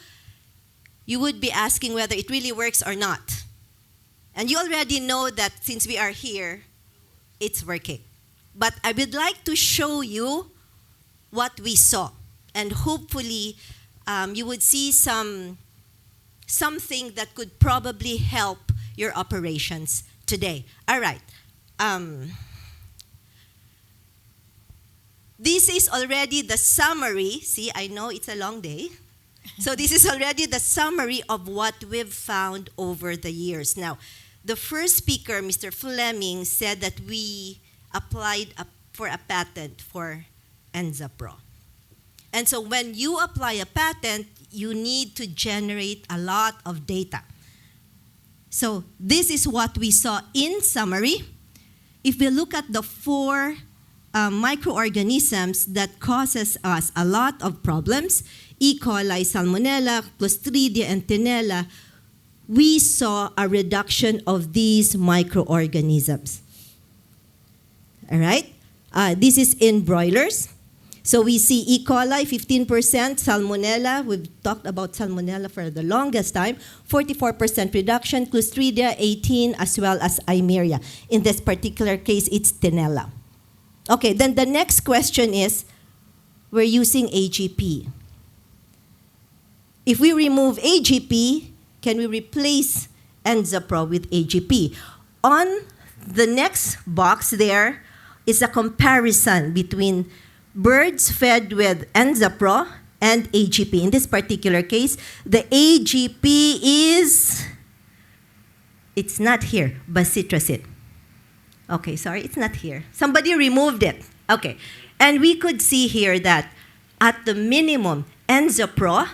you would be asking whether it really works or not. And you already know that since we are here, it's working. But I would like to show you what we saw, and hopefully you would see something that could probably help your operations today. All right. This is already the summary. See, I know it's a long day. So this is already the summary of what we've found over the years. Now, the first speaker, Mr. Flemming, said that we applied for a patent for EnzaPro. And so when you apply a patent, you need to generate a lot of data. So this is what we saw in summary. If we look at the four microorganisms that causes us a lot of problems, E. coli, Salmonella, Clostridia, and Tenella, we saw a reduction of these microorganisms. All right? This is in broilers. So we see E. coli, 15%, Salmonella, we've talked about Salmonella for the longest time, 44% reduction, Clostridia, 18%, as well as Eimeria. In this particular case, it's Tenella. Okay, then the next question is, we're using AGP. if we remove AGP, can we replace Enzapro with AGP? On the next box there is a comparison between birds fed with Enzapro and AGP. In this particular case, the AGP is, it's not here, bacitracin. Okay, sorry, it's not here. Somebody removed it. Okay, and we could see here that at the minimum, Enzapro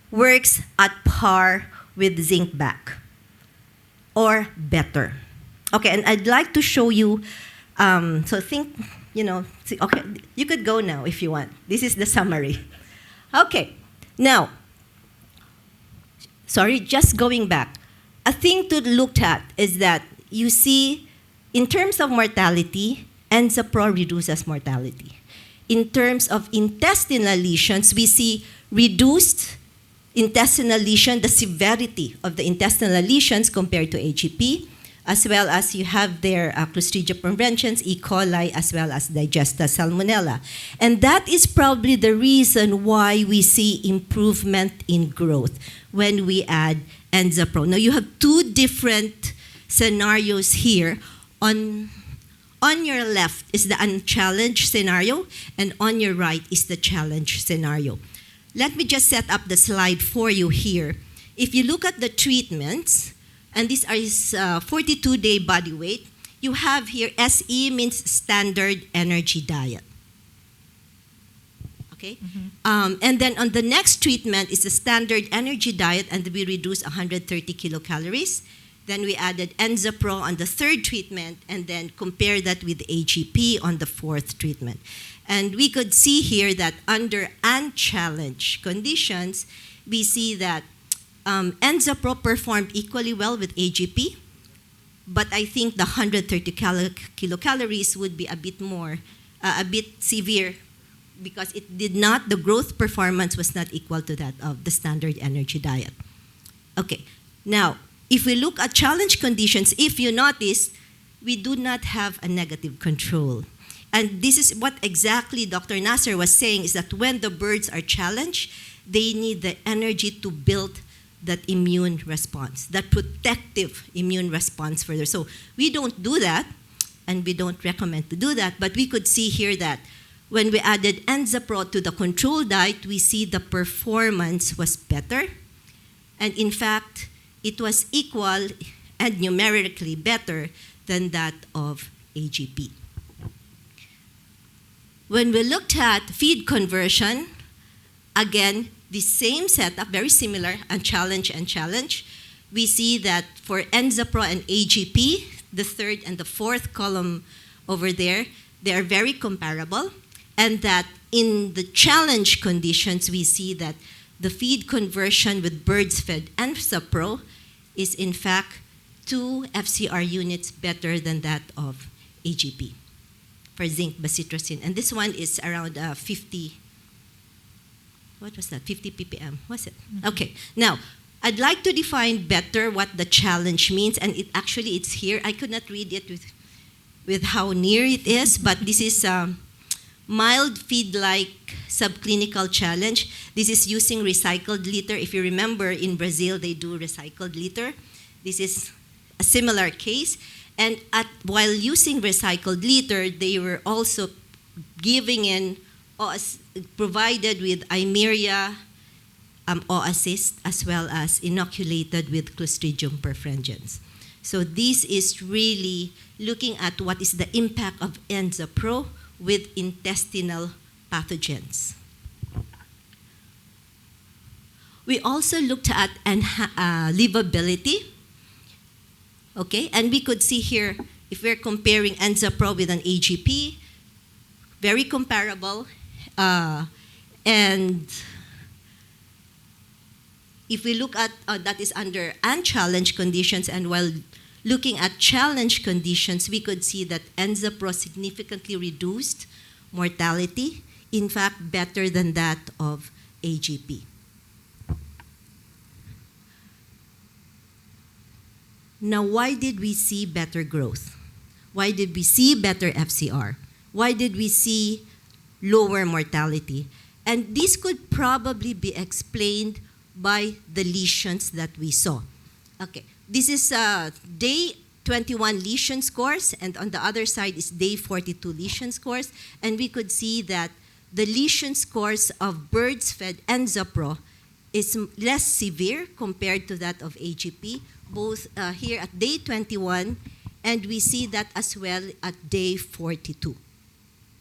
works at par with zinc back, or better. Okay, and I'd like to show you, so think, okay, you could go now if you want. This is the summary. Okay, now, sorry, just going back. A thing to look at is that you see, in terms of mortality, Enzapro reduces mortality. In terms of intestinal lesions, we see reduced intestinal lesion, the severity of the intestinal lesions compared to AGP, as well as you have their Clostridia preventions, E. coli, as well as Digesta Salmonella. And that is probably the reason why we see improvement in growth when we add Enzapro. Now you have two different scenarios here. On your left is the unchallenged scenario, and on your right is the challenged scenario. Let me just set up the slide for you here. If you look at the treatments, and this is 42-day body weight, you have here SE means standard energy diet. Okay? Mm-hmm. And then on the next treatment is the standard energy diet, and we reduce 130 kilocalories. Then we added Enzapro on the third treatment, and then compare that with AGP on the fourth treatment. And we could see here that under unchallenged conditions, we see that Enzapro performed equally well with AGP, but I think the 130 kilocalories would be a bit severe, because it did not, the growth performance was not equal to that of the standard energy diet. Okay, now, if we look at challenge conditions, if you notice, we do not have a negative control. And this is what exactly Dr. Nasser was saying, is that when the birds are challenged, they need the energy to build that immune response, that protective immune response further. So we don't do that, and we don't recommend to do that, but we could see here that when we added Enzapro to the control diet, we see the performance was better. And in fact, it was equal and numerically better than that of AGP. When we looked at feed conversion, again, the same setup, very similar, and challenge, we see that for Enzapro and AGP, the third and the fourth column over there, they are very comparable, and that in the challenge conditions, we see that the feed conversion with birds fed Enzapro is in fact 2 FCR units better than that of AGP for zinc bacitracin. And this one is around 50, what was that, 50 ppm, was it? Mm-hmm. Okay, now, I'd like to define better what the challenge means, and it's here. I could not read it with how near it is, but this is mild feed-like subclinical challenge. This is using recycled litter. If you remember, in Brazil, they do recycled litter. This is a similar case. And while using recycled litter, they were also giving in, provided with Eimeria oocyst, as well as inoculated with Clostridium perfringens. So this is really looking at what is the impact of Enzapro with intestinal pathogens. We also looked at livability. Okay, and we could see here, if we're comparing Enzapro with an AGP, very comparable. And if we look at, that is under unchallenged conditions, and while looking at challenge conditions, we could see that Enzapro significantly reduced mortality, in fact, better than that of AGP. Now, why did we see better growth? Why did we see better FCR? Why did we see lower mortality? And this could probably be explained by the lesions that we saw. Okay, this is day 21 lesion scores, and on the other side is day 42 lesion scores, and we could see that the lesion scores of birds fed Enzapro is less severe compared to that of AGP, both here at day 21, and we see that as well at day 42.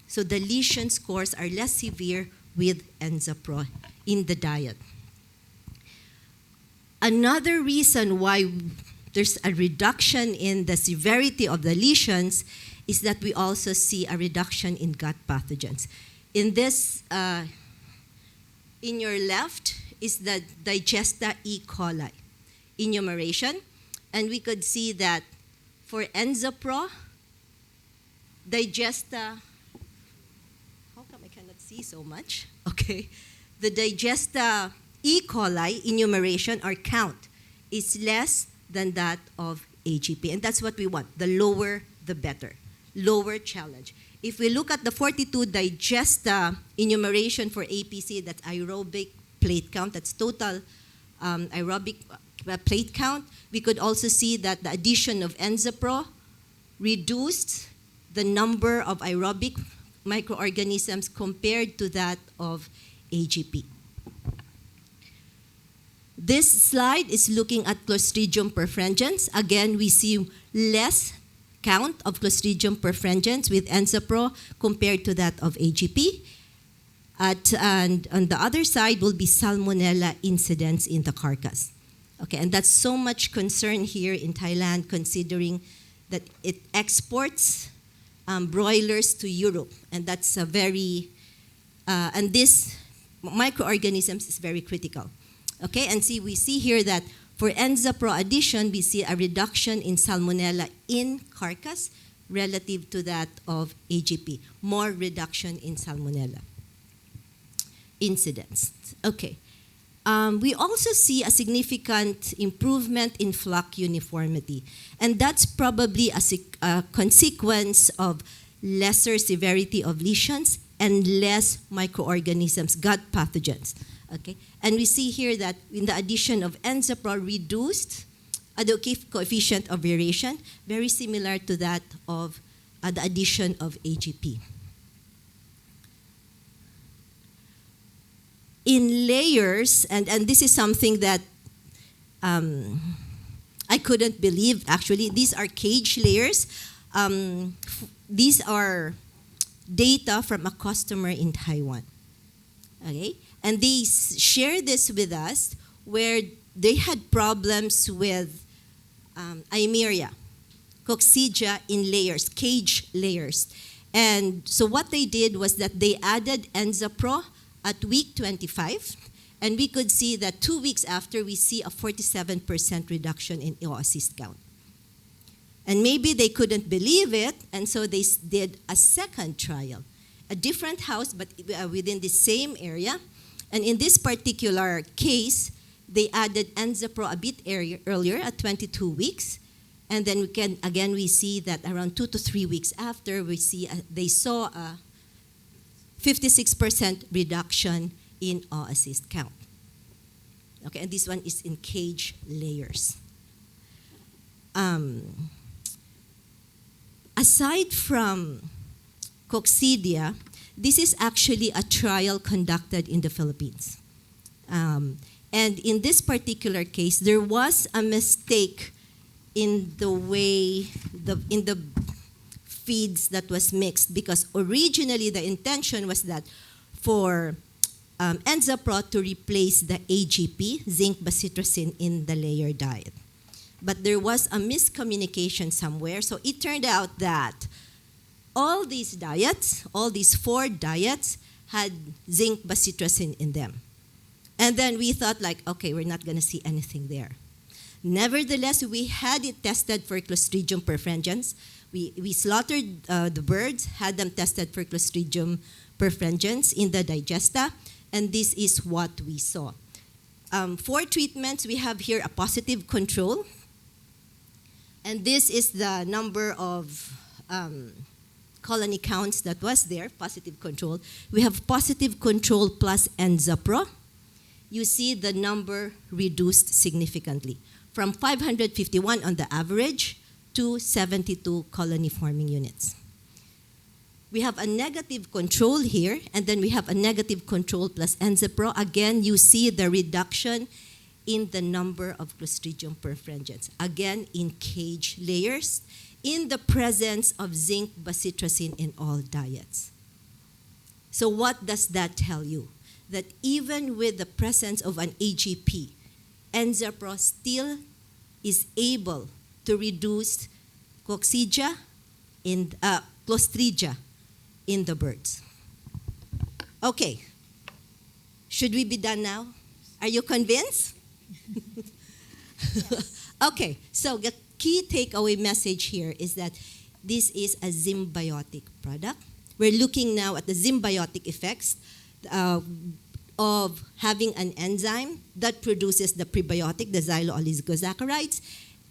So the lesion scores are less severe with Enzapro in the diet. Another reason why there's a reduction in the severity of the lesions is that we also see a reduction in gut pathogens. In this, in your left is the Digesta E. coli enumeration, and we could see that for Enzapro, Digesta, how come I cannot see so much? Okay, the Digesta E. coli enumeration or count is less than that of AGP, and that's what we want. The lower, the better. Lower challenge. If we look at the 42 Digesta enumeration for APC, that's aerobic plate count, that's total aerobic plate count, we could also see that the addition of Enzapro reduced the number of aerobic microorganisms compared to that of AGP. This slide is looking at Clostridium perfringens. Again, we see less count of Clostridium perfringens with Enzapro compared to that of AGP. And on the other side will be Salmonella incidence in the carcass. Okay, and that's so much concern here in Thailand, considering that it exports broilers to Europe, and that's a very, and this microorganisms is very critical. Okay, and we see here that for Enzapro addition, we see a reduction in Salmonella in carcass relative to that of AGP. More reduction in Salmonella incidence. Okay. We also see a significant improvement in flock uniformity. And that's probably a consequence of lesser severity of lesions and less microorganisms, gut pathogens. Okay? And we see here that in the addition of Enzapro reduced the coefficient of variation, very similar to that of the addition of AGP. In layers, and this is something that I couldn't believe, actually. These are cage layers. These are data from a customer in Taiwan. Okay? And they share this with us where they had problems with Eimeria, coccidia in layers, cage layers. And so what they did was that they added Enzapro at week 25, and we could see that 2 weeks after, we see a 47% reduction in oocyst count. And maybe they couldn't believe it, and so they did a second trial, a different house, but within the same area. And in this particular case, they added Enzapro a bit earlier at 22 weeks, and then we see that around 2 to 3 weeks after, they saw a 56% reduction in oocyst count. Okay, and this one is in cage layers. Aside from coccidia, this is actually a trial conducted in the Philippines. And in this particular case, there was a mistake in the way, in the feeds that was mixed, because originally the intention was that for Enzapro to replace the AGP, zinc bacitracin, in the layer diet. But there was a miscommunication somewhere, so it turned out that all these diets, all these 4 diets, had zinc bacitracin in them. And then we thought like, okay, we're not gonna see anything there. Nevertheless, we had it tested for Clostridium perfringens. We slaughtered the birds, had them tested for Clostridium perfringens in the digesta, and this is what we saw. 4 treatments, we have here a positive control, and this is the number of colony counts that was there, positive control. We have positive control plus Enzapro, you see the number reduced significantly from 551 on the average to 72 colony forming units. We have a negative control here, and then we have a negative control plus Enzapro. Again, you see the reduction in the number of Clostridium perfringens, again in cage layers, in the presence of zinc bacitracin in all diets. So what does that tell you? That even with the presence of an AGP, Enzapro still is able to reduce Coccidia in Clostridia in the birds. Okay, should we be done now? Are you convinced? Okay, so the key takeaway message here is that this is a symbiotic product. We're looking now at the symbiotic effects of having an enzyme that produces the prebiotic, the xylo-oligosaccharides,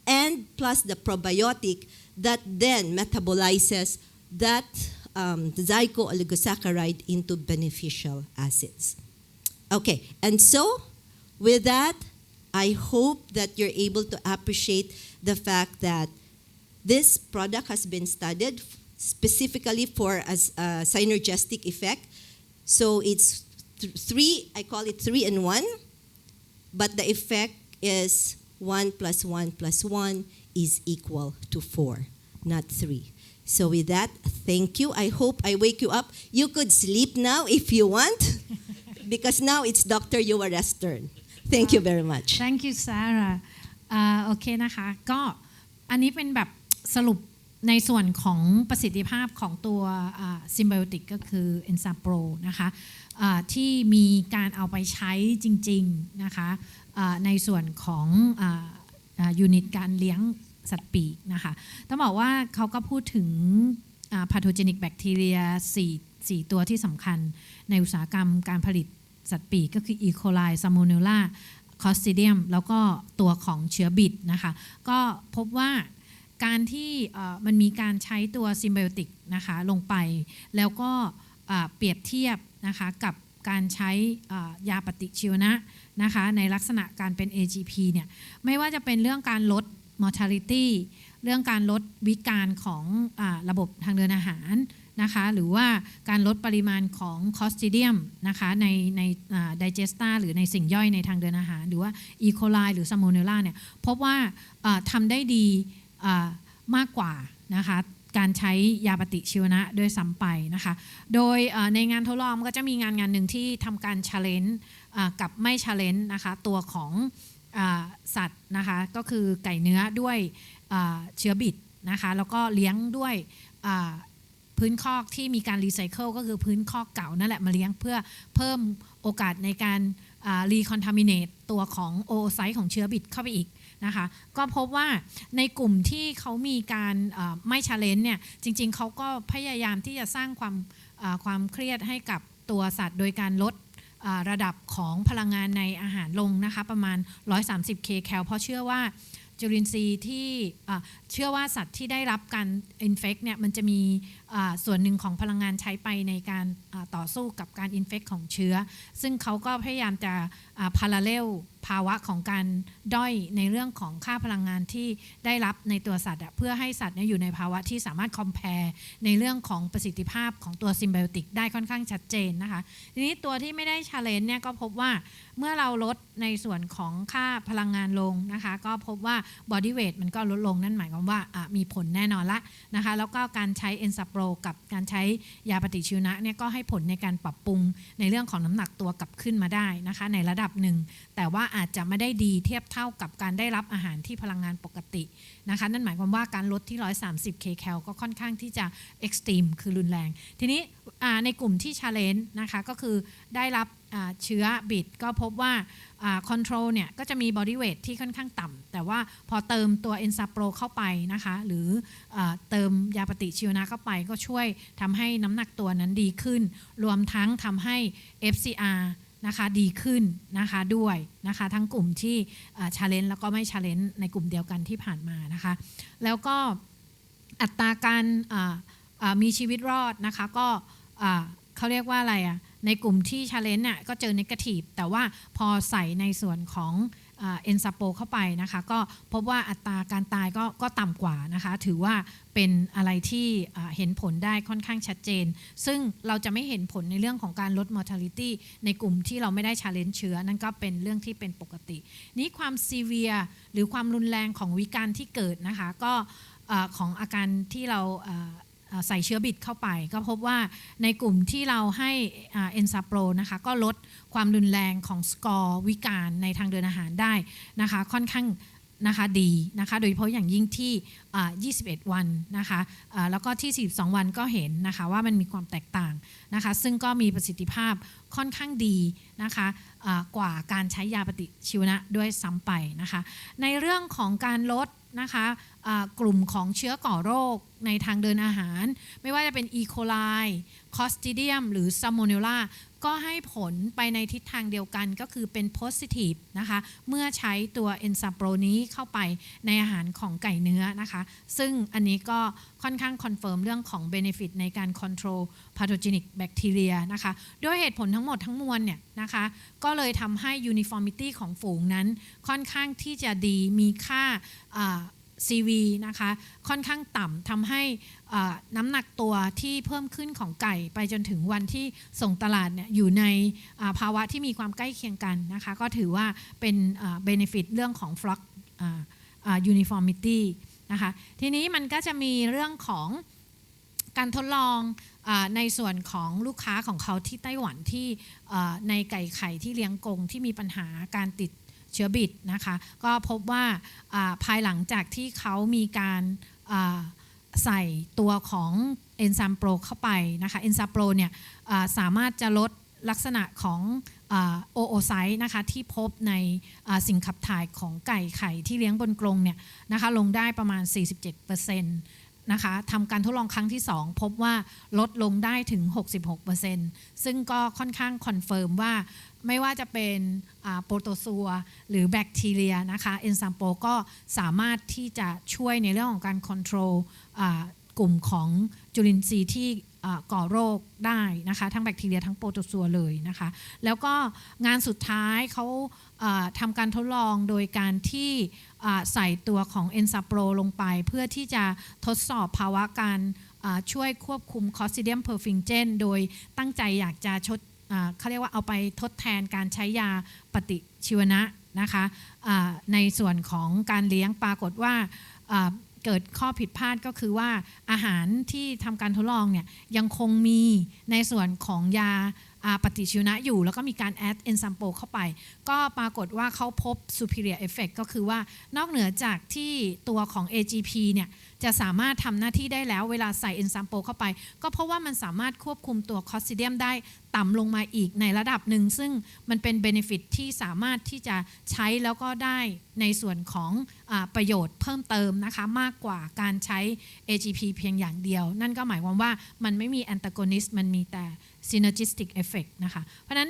and plus the probiotic that then metabolizes that the zygo-oligosaccharide into beneficial acids. Okay, and so with that, I hope that you're able to appreciate the fact that this product has been studied specifically for a synergistic effect. So it's I call it 3 in 1, but the effect is 1 + 1 + 1 is equal to 4, not 3. So with that, thank you. I hope I wake you up. You could sleep now if you want, because now it's Dr. Yuwares' turn. Thank you very much. Thank you Sarah โอเคนะคะก็อันนี้เป็นแบบสรุปในส่วนของประสิทธิภาพของตัวซิมไบโอติกก็คือ Enzapro นะคะที่มีการเอาไปใช้จริงๆนะคะในส่วนของยูนิตการเลี้ยงสัตว์ปีกนะคะต้องบอกว่าเขาก็พูดถึงpathogenic bacteria 4ตัวที่สำคัญในอุตสาหกรรมการผลิตสัตว์ปีกก็คือ E. coli, Salmonella, Clostridium แล้วก็ตัวของเชื้อบิดนะคะก็พบว่าการที่มันมีการใช้ตัวซิมไบโอติกนะคะลงไปแล้วก็เปรียบเทียบนะคะกับการใช้ยาปฏิชีวนะนะคะในลักษณะการเป็น AGP เนี่ยไม่ว่าจะเป็นเรื่องการลด mortality เรื่องการลดวิการของระบบทางเดินอาหารนะคะหรือว่าการลดปริมาณของ Clostridium นะคะในdigesta หรือในสิ่งย่อยในทางเดินอาหารหรือว่า E. coli หรือ Salmonella เนี่ยพบว่าทำได้ดีมากกว่านะคะการใช้ยาปฏิชีวนะด้วยซ้ำไปนะคะโดยในงานทดลองก็จะมีงานหนึ่งที่ทำการ challenge กับไม่ challenge นะคะตัวของสัตว์นะคะก็คือไก่เนื้อด้วยเชื้อบิดนะคะแล้วก็เลี้ยงด้วยพื้นคอกที่มีการรีไซเคิลก็คือพื้นคอกเก่านั่นแหละมาเลี้ยงเพื่อเพิ่มโอกาสในการรีคอนทามิเนตตัวของโอไซต์ของเชื้อบิดเข้าไปอีกนะคะก็พบว่าในกลุ่มที่เขามีการไม่ชาเลนจ์เนี่ยจริงๆเขาก็พยายามที่จะสร้างความเครียดให้กับตัวสัตว์โดยการลดระดับของพลังงานในอาหารลงนะคะประมาณ130 kcal เพราะเชื่อว่าจุลินทรีย์ที่เชื่อว่าสัตว์ที่ได้รับการอินเฟคเนี่ยมันจะมีส่วนหนึ่งของพลังงานใช้ไปในการต่อสู้กับการอินเฟคของเชื้อซึ่งเขาก็พยายามจะพาราเลลภาวะของการด้อยในเรื่องของค่าพลังงานที่ได้รับในตัวสัตว์เพื่อให้สัตว์อยู่ในภาวะที่สามารถคอมเพลในเรื่องของประสิทธิภาพของตัวซิมไบโอติกได้ค่อนข้างชัดเจนนะคะทีนี้ตัวที่ไม่ได้ชาเลนจ์เนี่ยก็พบว่าเมื่อเราลดในส่วนของค่าพลังงานลงนะคะก็พบว่าบอดี้เวทมันก็ลดลงนั่นหมายความว่ามีผลแน่นอนละนะคะแล้วก็การใช้ Enzapro กับการใช้ยาปฏิชีวนะเนี่ยก็ให้ผลในการปรับปรุงในเรื่องของน้ำหนักตัวกลับขึ้นมาได้นะคะในระดับหนึ่งแต่ว่าอาจจะไม่ได้ดีเทียบเท่ากับการได้รับอาหารที่พลังงานปกตินะคะนั่นหมายความว่าการลดที่130 kcal ก็ค่อนข้างที่จะเอ็กซ์ตรีมคือรุนแรงทีนี้ในกลุ่มที่ challenge นะคะก็คือได้รับเชื้อบิดก็พบว่าคอนโทรลเนี่ยก็จะมีบอดี้เวทที่ค่อนข้างต่ำแต่ว่าพอเติมตัว Enzapro เข้าไปนะคะหรือเติมยาปฏิชีวนะเข้าไปก็ช่วยทำให้น้ำหนักตัวนั้นดีขึ้นรวมทั้งทำให้ FCR นะคะดีขึ้นนะคะด้วยนะคะทั้งกลุ่มที่challenge แล้วก็ไม่ challenge ในกลุ่มเดียวกันที่ผ่านมานะคะแล้วก็อัตราการมีชีวิตรอดนะคะก็เขาเรียกว่าอะไร ในกลุ่มที่ challenge เนี่ยก็เจอ negative แต่ว่าพอใส่ในส่วนของเอนซาโปเข้าไปนะคะก็พบว่าอัตราการตายก็ต่ำกว่านะคะถือว่าเป็นอะไรที่เห็นผลได้ค่อนข้างชัดเจนซึ่งเราจะไม่เห็นผลในเรื่องของการลด mortality ในกลุ่มที่เราไม่ได้ challenge เชื้อนั่นก็เป็นเรื่องที่เป็นปกตินี้ความ severe หรือความรุนแรงของวิการที่เกิดนะคะก็ของอาการที่เราใส่เชื้อบิดเข้าไปก็พบว่าในกลุ่มที่เราให้เอนซาโปรนะคะก็ลดความรุนแรงของสกอร์วิการในทางเดินอาหารได้นะคะค่อนข้างนะคะดีนะคะโดยเฉพาะอย่างยิ่งที่21 วันนะคะแล้วก็ที่42 วันก็เห็นนะคะว่ามันมีความแตกต่างนะคะซึ่งก็มีประสิทธิภาพค่อนข้างดีนะคะกว่าการใช้ยาปฏิชีวนะด้วยซ้ำไปนะคะในเรื่องของการลดนะคะกลุ่มของเชื้อก่อโรคในทางเดินอาหารไม่ว่าจะเป็นอีโคไลคอสติเดียมหรือซัมโมเนลลาก็ให้ผลไปในทิศทางเดียวกันก็คือเป็น positive นะคะเมื่อใช้ตัวเอนซาโปรนี้เข้าไปในอาหารของไก่เนื้อนะคะซึ่งอันนี้ก็ค่อนข้างคอนเฟิร์มเรื่องของ benefit ในการ control pathogenic bacteria นะคะด้วยเหตุผลทั้งหมดทั้งมวลเนี่ยนะคะก็เลยทำให้ uniformity ของฝูงนั้นค่อนข้างที่จะดีมีค่าCV นะคะค่อนข้างต่ำทำให้น้ำหนักตัวที่เพิ่มขึ้นของไก่ไปจนถึงวันที่ส่งตลาดเนี่ยอยู่ในภาวะที่มีความใกล้เคียงกันนะคะก็ถือว่าเป็น benefit เรื่องของ flock uniformity นะคะทีนี้มันก็จะมีเรื่องของการทดลองในส่วนของลูกค้าของเขาที่ไต้หวันที่ในไก่ไข่ที่เลี้ยงกรงที่มีปัญหาการติดเชื้อบิดนะคะก็พบว่าภายหลังจากที่เขามีการใส่ตัวของเอนไซม์โปรเข้าไปนะคะเอนไซม์โปรเนี่ยสามารถจะลดลักษณะของโอไซต์นะคะที่พบในสิ่งขับถ่ายของไก่ไข่ที่เลี้ยงบนกรงเนี่ยนะคะลงได้ประมาณ 47%นะคะทำการทดลองครั้งที่2พบว่าลดลงได้ถึง 66% ซึ่งก็ค่อนข้างคอนเฟิร์มว่าไม่ว่าจะเป็นโปรโตซัวหรือแบคทีเรียนะคะเอนไซม์โปรก็สามารถที่จะช่วยในเรื่องของการคอนโทรลกลุ่มของจุลินทรีย์ที่ก่อโรคได้นะคะทั้งแบคทีเรียทั้งโปรโตซัวเลยนะคะแล้วก็งานสุดท้ายเขาทำการทดลองโดยการที่ใส่ตัวของเอนซาโปรลงไปเพื่อที่จะทดสอบภาวะการช่วยควบคุมคอสซิเดียมเพอร์ฟิงเจนโดยตั้งใจอยากจะเขาเรียกว่าเอาไปทดแทนการใช้ยาปฏิชีวนะนะคะในส่วนของการเลี้ยงปรากฏว่าเกิดข้อผิดพลาดก็คือว่าอาหารที่ทำการทดลองเนี่ยยังคงมีในส่วนของยาปฏิชีวนะอยู่แล้วก็มีการแอดเอนไซม์โปรเข้าไปก็ปรากฏว่าเขาพบ superior effect ก็คือว่านอกเหนือจากที่ตัวของ AGP เนี่ยจะสามารถทำหน้าที่ได้แล้วเวลาใส่เอนไซม์โปรเข้าไปก็เพราะว่ามันสามารถควบคุมตัวคอสซิเดียมได้ต่ำลงมาอีกในระดับหนึ่งซึ่งมันเป็น benefit ที่สามารถที่จะใช้แล้วก็ได้ในส่วนของประโยชน์เพิ่มเติมนะคะมากกว่าการใช้ AGP เพียงอย่างเดียวนั่นก็หมายความว่ามันไม่มี antagonist มันมีแต่ synergistic effect นะคะเพราะฉะนั้น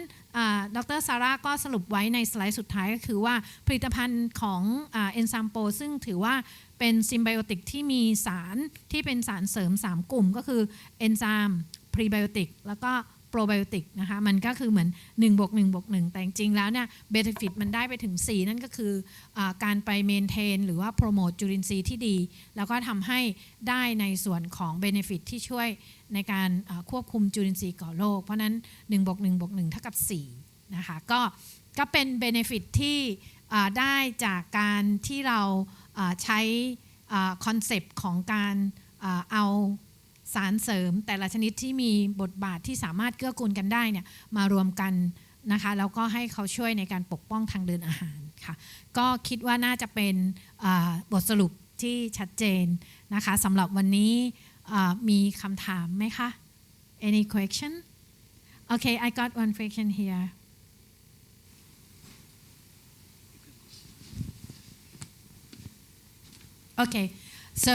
ดร. ซาร่าก็สรุปไว้ในสไลด์สุดท้ายก็คือว่าผลิตภัณฑ์ของเอนไซม์โปรซึ่งถือว่าเป็นซิมไบโอติกที่มีสารที่เป็นสารเสริม3กลุ่มก็คือเอนไซม์พรีไบโอติกแล้วก็โปรไบโอติกนะคะมันก็คือเหมือน1+1+1แต่จริงๆแล้วเนี่ยเบเนฟิตมันได้ไปถึง4นั่นก็คือการไปเมนเทนหรือว่าโปรโมทจุลินทรีย์ที่ดีแล้วก็ทำให้ได้ในส่วนของเบเนฟิตที่ช่วยในการควบคุมจุลินทรีย์ก่อโรคเพราะนั้น1+1+1เท่ากับ4นะคะก็เป็นเบเนฟิตที่ได้จากการที่เราใช้คอนเซปต์ของการเอาสารเสริมแต่ละชนิดที่มีบทบาทที่สามารถเกื้อกูลกันได้เนี่ยมารวมกันนะคะแล้วก็ให้เขาช่วยในการปกป้องทางเดินอาหารค่ะก็คิดว่าน่าจะเป็นบทสรุปที่ชัดเจนนะคะสำหรับวันนี้มีคำถามไหมคะ Any question? Okay, I got one question here. Okay, so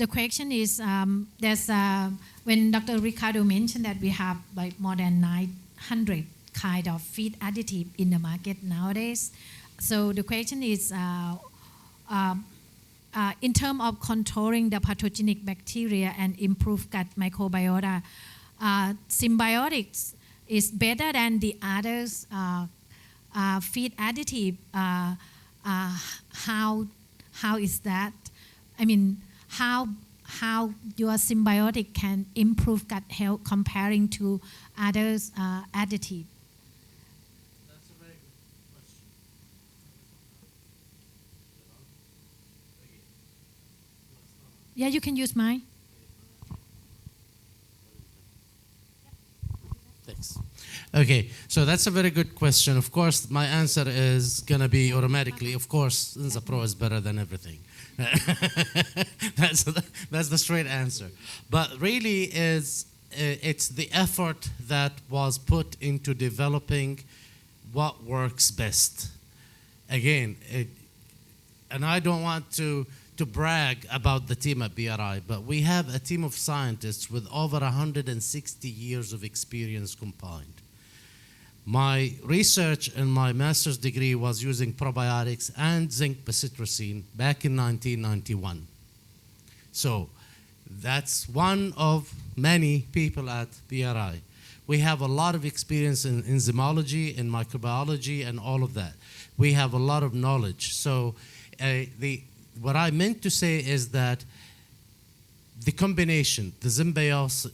the question is there's when Dr. Ricardo mentioned that we have like more than 900 kind of feed additive in the market nowadays. So the question is in terms of controlling the pathogenic bacteria and improve gut microbiota, symbiotics is better than the others feed additive. How is that? I mean, how your symbiotic can improve gut health comparing to others additive? That's a very good question. Yeah, you can use mine. Thanks. Okay, so that's a very good question. Of course, my answer is going to be automatically, of course, Pro is better than everything. That's the straight answer. But really it's the effort that was put into developing what works best. Again, and I don't want to brag about the team at BRI, but we have a team of scientists with over 160 years of experience combined. My research in my master's degree was using probiotics and zinc bacitracine back in 1991. So that's one of many people at BRI. We have a lot of experience in enzymology, in microbiology, and all of that. We have a lot of knowledge. So what I meant to say is that the combination, the symbiotics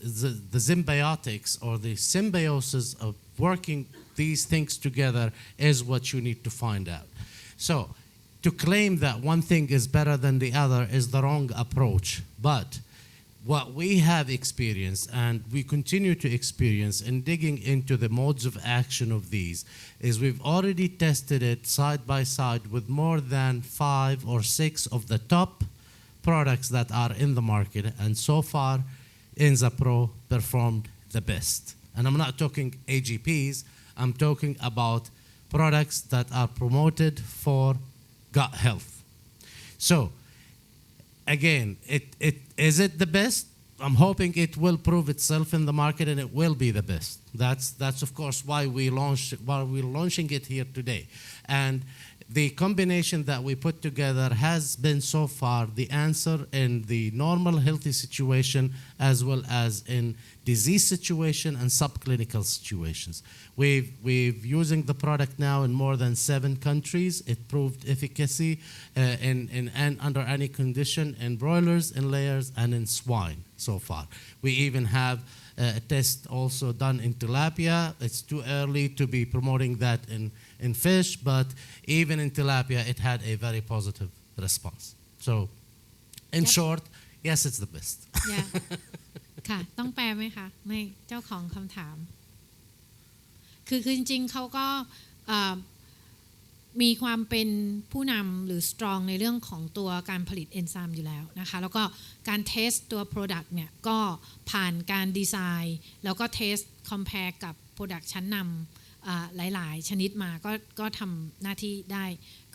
or the symbiosis of working these things together is what you need to find out. So to claim that one thing is better than the other is the wrong approach. But what we have experienced and we continue to experience in digging into the modes of action of these is we've already tested it side by side with more than 5 or 6 of the top products that are in the market, and so far Pro performed the best. And I'm not talking AGPs, I'm talking about products that are promoted for gut health. So again, is it the best? I'm hoping it will prove itself in the market and it will be the best. That's of course why we're launching it here today. And the combination that we put together has been so far the answer in the normal healthy situation as well as in disease situation and subclinical situations. We've using the product now in more than 7 countries. It proved efficacy and under any condition in broilers, in layers, and in swine so far. We even have a test also done in tilapia. It's too early to be promoting that in fish, but even in tilapia, it had a very positive response. So, in short, yes, it's the best. Yeah. ค่ะต้องแปลไหมคะไม่เจ้าของคำถามคือจริงๆเขาก็มีความเป็นผู้นำหรือ strong ในเรื่องของตัวการผลิตเอนไซม์อยู่แล้วนะคะแล้วก็การเทสตัว product เนี่ยก็ผ่านการดีไซน์แล้วก็เทส compare กับ product ชั้นนำหลายๆชนิดมาก็ทำหน้าที่ได้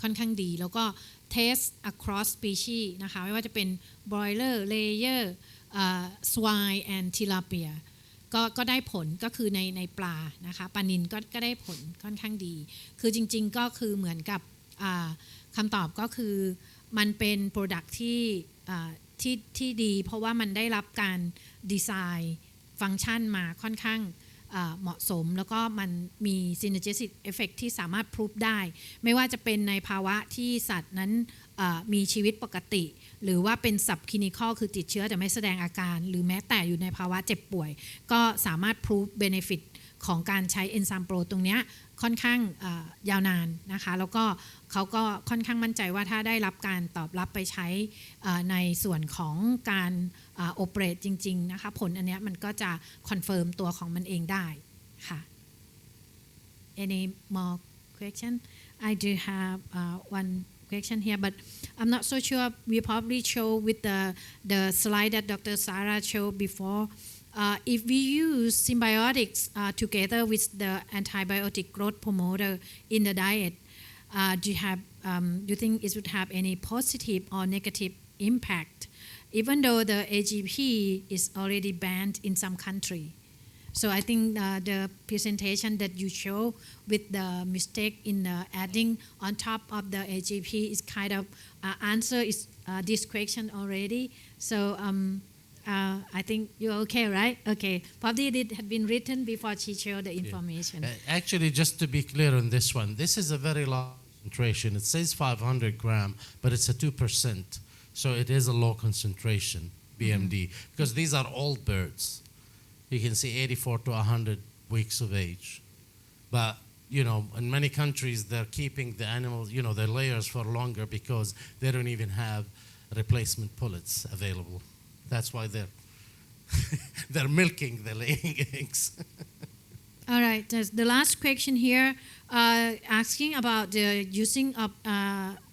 ค่อนข้างดีแล้วก็เทส across species นะคะไม่ว่าจะเป็น broiler layer swine and tilapia ก็ได้ผลก็คือในปลานะคะปลานิลก็ได้ผลค่อนข้างดีคือจริงๆก็คือเหมือนกับคำตอบก็คือมันเป็น product ที่ดีเพราะว่ามันได้รับการดีไซน์ฟังก์ชันมาค่อนข้างเหมาะสมแล้วก็มันมี synergistic effect ที่สามารถพรูฟได้ไม่ว่าจะเป็นในภาวะที่สัตว์นั้นมีชีวิตปกติหรือว่าเป็น subclinical คือติดเชื้อแต่ไม่แสดงอาการหรือแม้แต่อยู่ในภาวะเจ็บป่วยก็สามารถพรูฟ benefit ของการใช้ Enzyme Pro ตรงนี้ค่อนข้างยาวนานนะคะแล้วก็เขาก็ค่อนข้างมั่นใจว่าถ้าได้รับการตอบรับไปใช้ในส่วนของการโอเปเรตจริงๆนะคะผลอันเนี้ยมันก็จะคอนเฟิร์มตัวของมันเองได้ค่ะ Any more question? I do have one question here, but I'm not so sure. We probably show with the slide that Dr. Sarah showed before. If we use symbiotics together with the antibiotic growth promoter in the diet, do you think it would have any positive or negative impact, even though the AGP is already banned in some country? So I think the presentation that you show with the mistake in adding on top of the AGP is kind of answer is this question already. So I think you're okay, right? Okay. Probably it had been written before she showed the information. Actually, just to be clear on this one, this is a very low concentration. It says 500 gram, but it's a 2%. So it is a low concentration, BMD, because these are old birds. You can see 84 to 100 weeks of age. But, you know, in many countries, they're keeping the animals, you know, their layers for longer because they don't even have replacement pullets available. That's why they're milking the laying eggs. All right. The last question here, asking about the using of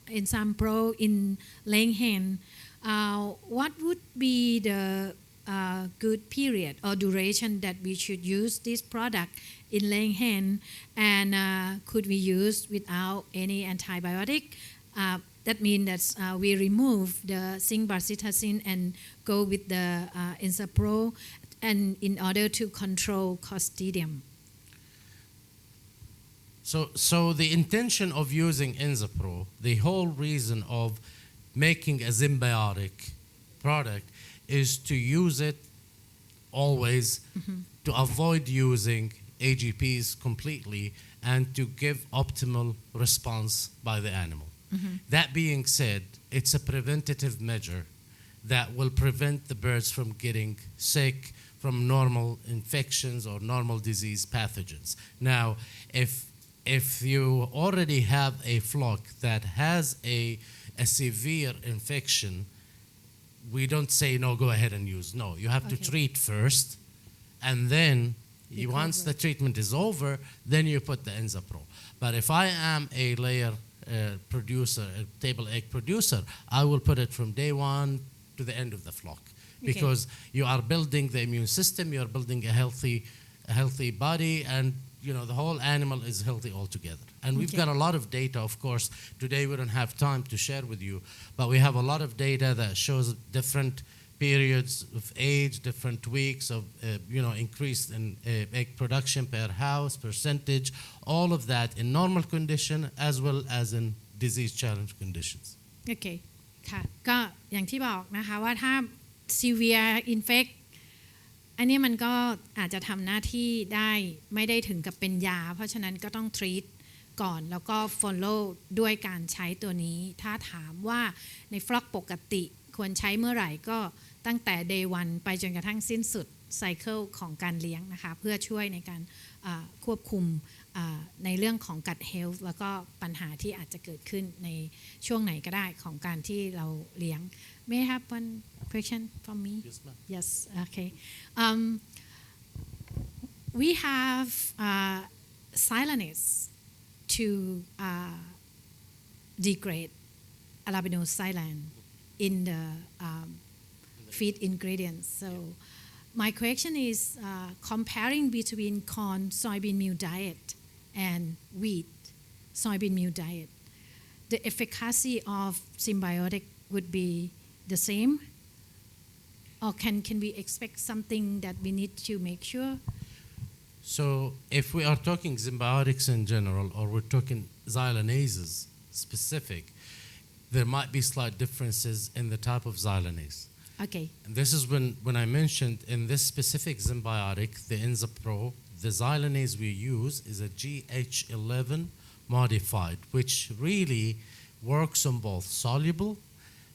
Enzyme Pro in laying hen. What would be the good period or duration that we should use this product in laying hen, and could we use without any antibiotic? That means that we remove the zinc barcitazine and go with the Enzyme Pro, and in order to control Clostridium. So the intention of using Enzapro, the whole reason of making a symbiotic product is to use it always, to avoid using AGPs completely and to give optimal response by the animal. That being said, it's a preventative measure that will prevent the birds from getting sick from normal infections or normal disease pathogens. Now, if you already have a flock that has a severe infection, we don't say, no, go ahead and use. No, you have to treat first, and then once the treatment is over, then you put the Enzapro. But if I am a layer producer, a table egg producer, I will put it from day one to the end of the flock, because you are building the immune system, you are building a healthy body, and you know the whole animal is healthy altogether. And we've got a lot of data, of course. Today we don't have time to share with you, but we have a lot of data that shows different periods of age, different weeks of increase in egg production per house, percentage, all of that in normal condition as well as in disease challenge conditions. โอเคค่ะก็อย่างที่บอกนะคะว่าถ้า severe infect อันนี้มันก็อาจจะทำหน้าที่ได้ไม่ได้ถึงกับเป็นยาเพราะฉะนั้นก็ต้อง treat ก่อนแล้วก็ follow ด้วยการใช้ตัวนี้ถ้าถามว่าในฟลอกปกติควรใช้เมื่อไหร่ก็ตั้งแต่ day 1 ไปจนกระทั่งสิ้นสุด cycle ของการเลี้ยงนะคะเพื่อช่วยในการควบคุมในเรื่องของ gut health แล้วก็ปัญหาที่อาจจะเกิดขึ้นในช่วงไหนก็ได้ของการที่เราเลี้ยง May I have one question from me? Yes, ma'am. Yes, okay. We have silanase to degrade arabinoxylan in the feed ingredients. So my question is comparing between corn soybean meal diet and wheat soybean meal diet, the efficacy of symbiotic would be the same, or can we expect something that we need to make sure? So if we are talking symbiotics in general, or we're talking xylanases specific, there might be slight differences in the type of xylanase. Okay. And this is when I mentioned in this specific symbiotic, the Enzapro, the xylanase we use is a GH11 modified, which really works on both soluble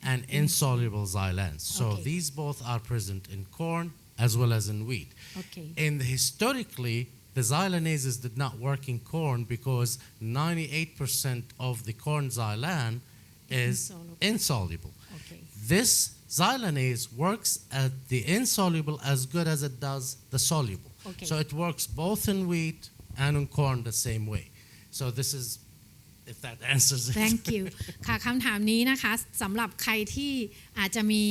and insoluble xylans. So these both are present in corn as well as in wheat. Okay. And historically, the xylanases did not work in corn because 98% of the corn xylan is insoluble. Okay. This xylanase works at the insoluble as good as it does the soluble. Okay. So it works both in wheat and in corn the same way. So this is, if that answers it. Thank you ค่ะคำถามนี้นะคะสำหรับใครที่อาจจะมี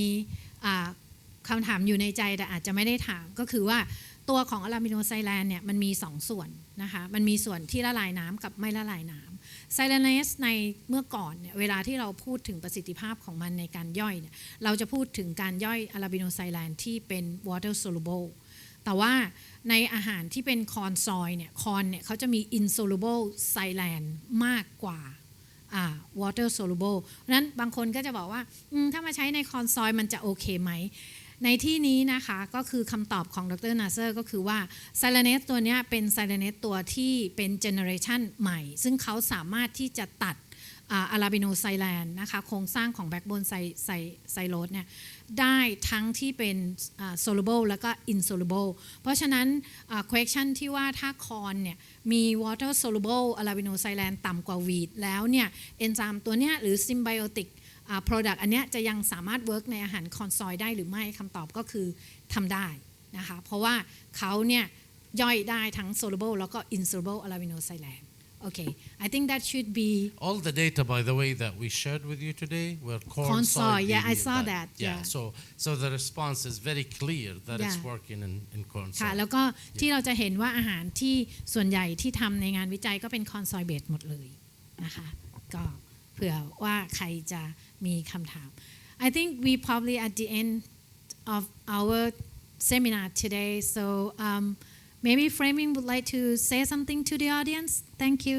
คำถามอยู่ในใจแต่อาจจะไม่ได้ถามก็คือว่าตัวของอะลามิโนไซแลนเนี่ยมันมี2ส่วนนะคะมันมีส่วนที่ละลายน้ำกับไม่ละลายน้ำไซแลนเนสในเมื่อก่อนเนี่ยเวลาที่เราพูดถึงประสิทธิภาพของมันในการย่อยเนี่ยเราจะพูดถึงการย่อยอะลามิโนไซแลนที่เป็น water soluble แต่ว่าในอาหารที่เป็นคอนซอยเนี่ยคอนเนี่ยเขาจะมี insoluble silan มากกว่าwater soluble เพราะฉะนั้นบางคนก็จะบอกว่าถ้ามาใช้ในคอนซอยมันจะโอเคไหมในที่นี้นะคะก็คือคำตอบของดร. Nasser ก็คือว่าไซลาเนสตัวนี้เป็นไซลาเนสตัวที่เป็นเจเนอเรชันใหม่ซึ่งเขาสามารถที่จะตัดอาราบิโนไซแลนนะคะโครงสร้างของแบ็กโบนไซโลสเนี่ยได้ทั้งที่เป็นsoluble แล้วก็ insoluble เพราะฉะนั้น question ที่ว่าถ้าคอนเนี่ยมี water soluble อาราบิโนไซแลนต่ำกว่าวีดแล้วเนี่ยเอนไซม์ตัวเนี้ยหรือ symbiotic product อันเนี้ยจะยังสามารถ work ในอาหารคอนซอยได้หรือไม่คำตอบก็คือทำได้นะคะเพราะว่าเขาเนี่ยย่อยได้ทั้ง soluble แล้วก็ insoluble อาราบิโนไซแลนOkay, I think that should be all the data, by the way, that we shared with you today were corn soy. Yeah, I saw that. Yeah. So the response is very clear that it's working in corn soy. ค่ะแล้วก็ที่เราจะเห็นว่าอาหารที่ส่วนใหญ่ที่ทำในงานวิจัยก็เป็นคอนซอยเบสหมดเลยนะคะก็เผื่อว่าใครจะมีคำถาม I think we probably at the end of our seminar today, so maybe Flemming would like to say something to the audience. Thank you.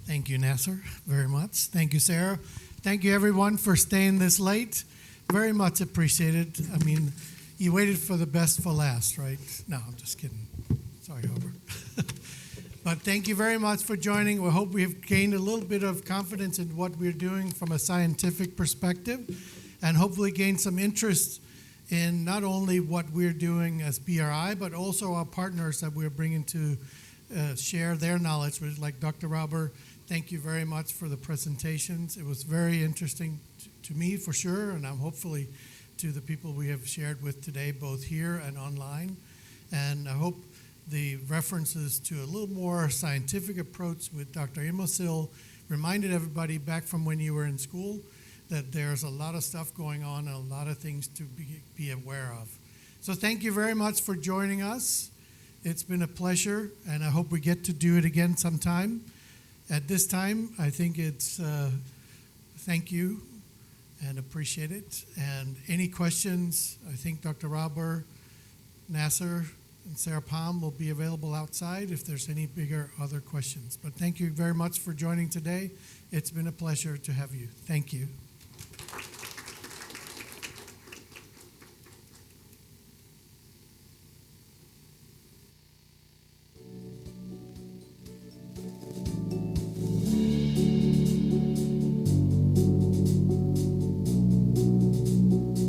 Thank you, Nasser, very much. Thank you, Sarah. Thank you, everyone, for staying this late. Very much appreciated. I mean, you waited for the best for last, right? No, I'm just kidding. Sorry, Rauber. But thank you very much for joining. We hope we've gained a little bit of confidence in what we're doing from a scientific perspective, and hopefully gain some interest in not only what we're doing as BRI, but also our partners that we're bringing to share their knowledge with, like Dr. Rauber. Thank you very much for the presentations. It was very interesting to me, for sure, and I'm hopefully to the people we have shared with today, both here and online. And I hope the references to a little more scientific approach with Dr. Immerseel reminded everybody back from when you were in school that there's a lot of stuff going on and a lot of things to be aware of. So thank you very much for joining us. It's been a pleasure, and I hope we get to do it again sometime. At this time, I think it's thank you and appreciate it. And any questions, I think Dr. Rauber, Nasser, and Sarah Pahm will be available outside if there's any bigger other questions. But thank you very much for joining today. It's been a pleasure to have you. Thank you.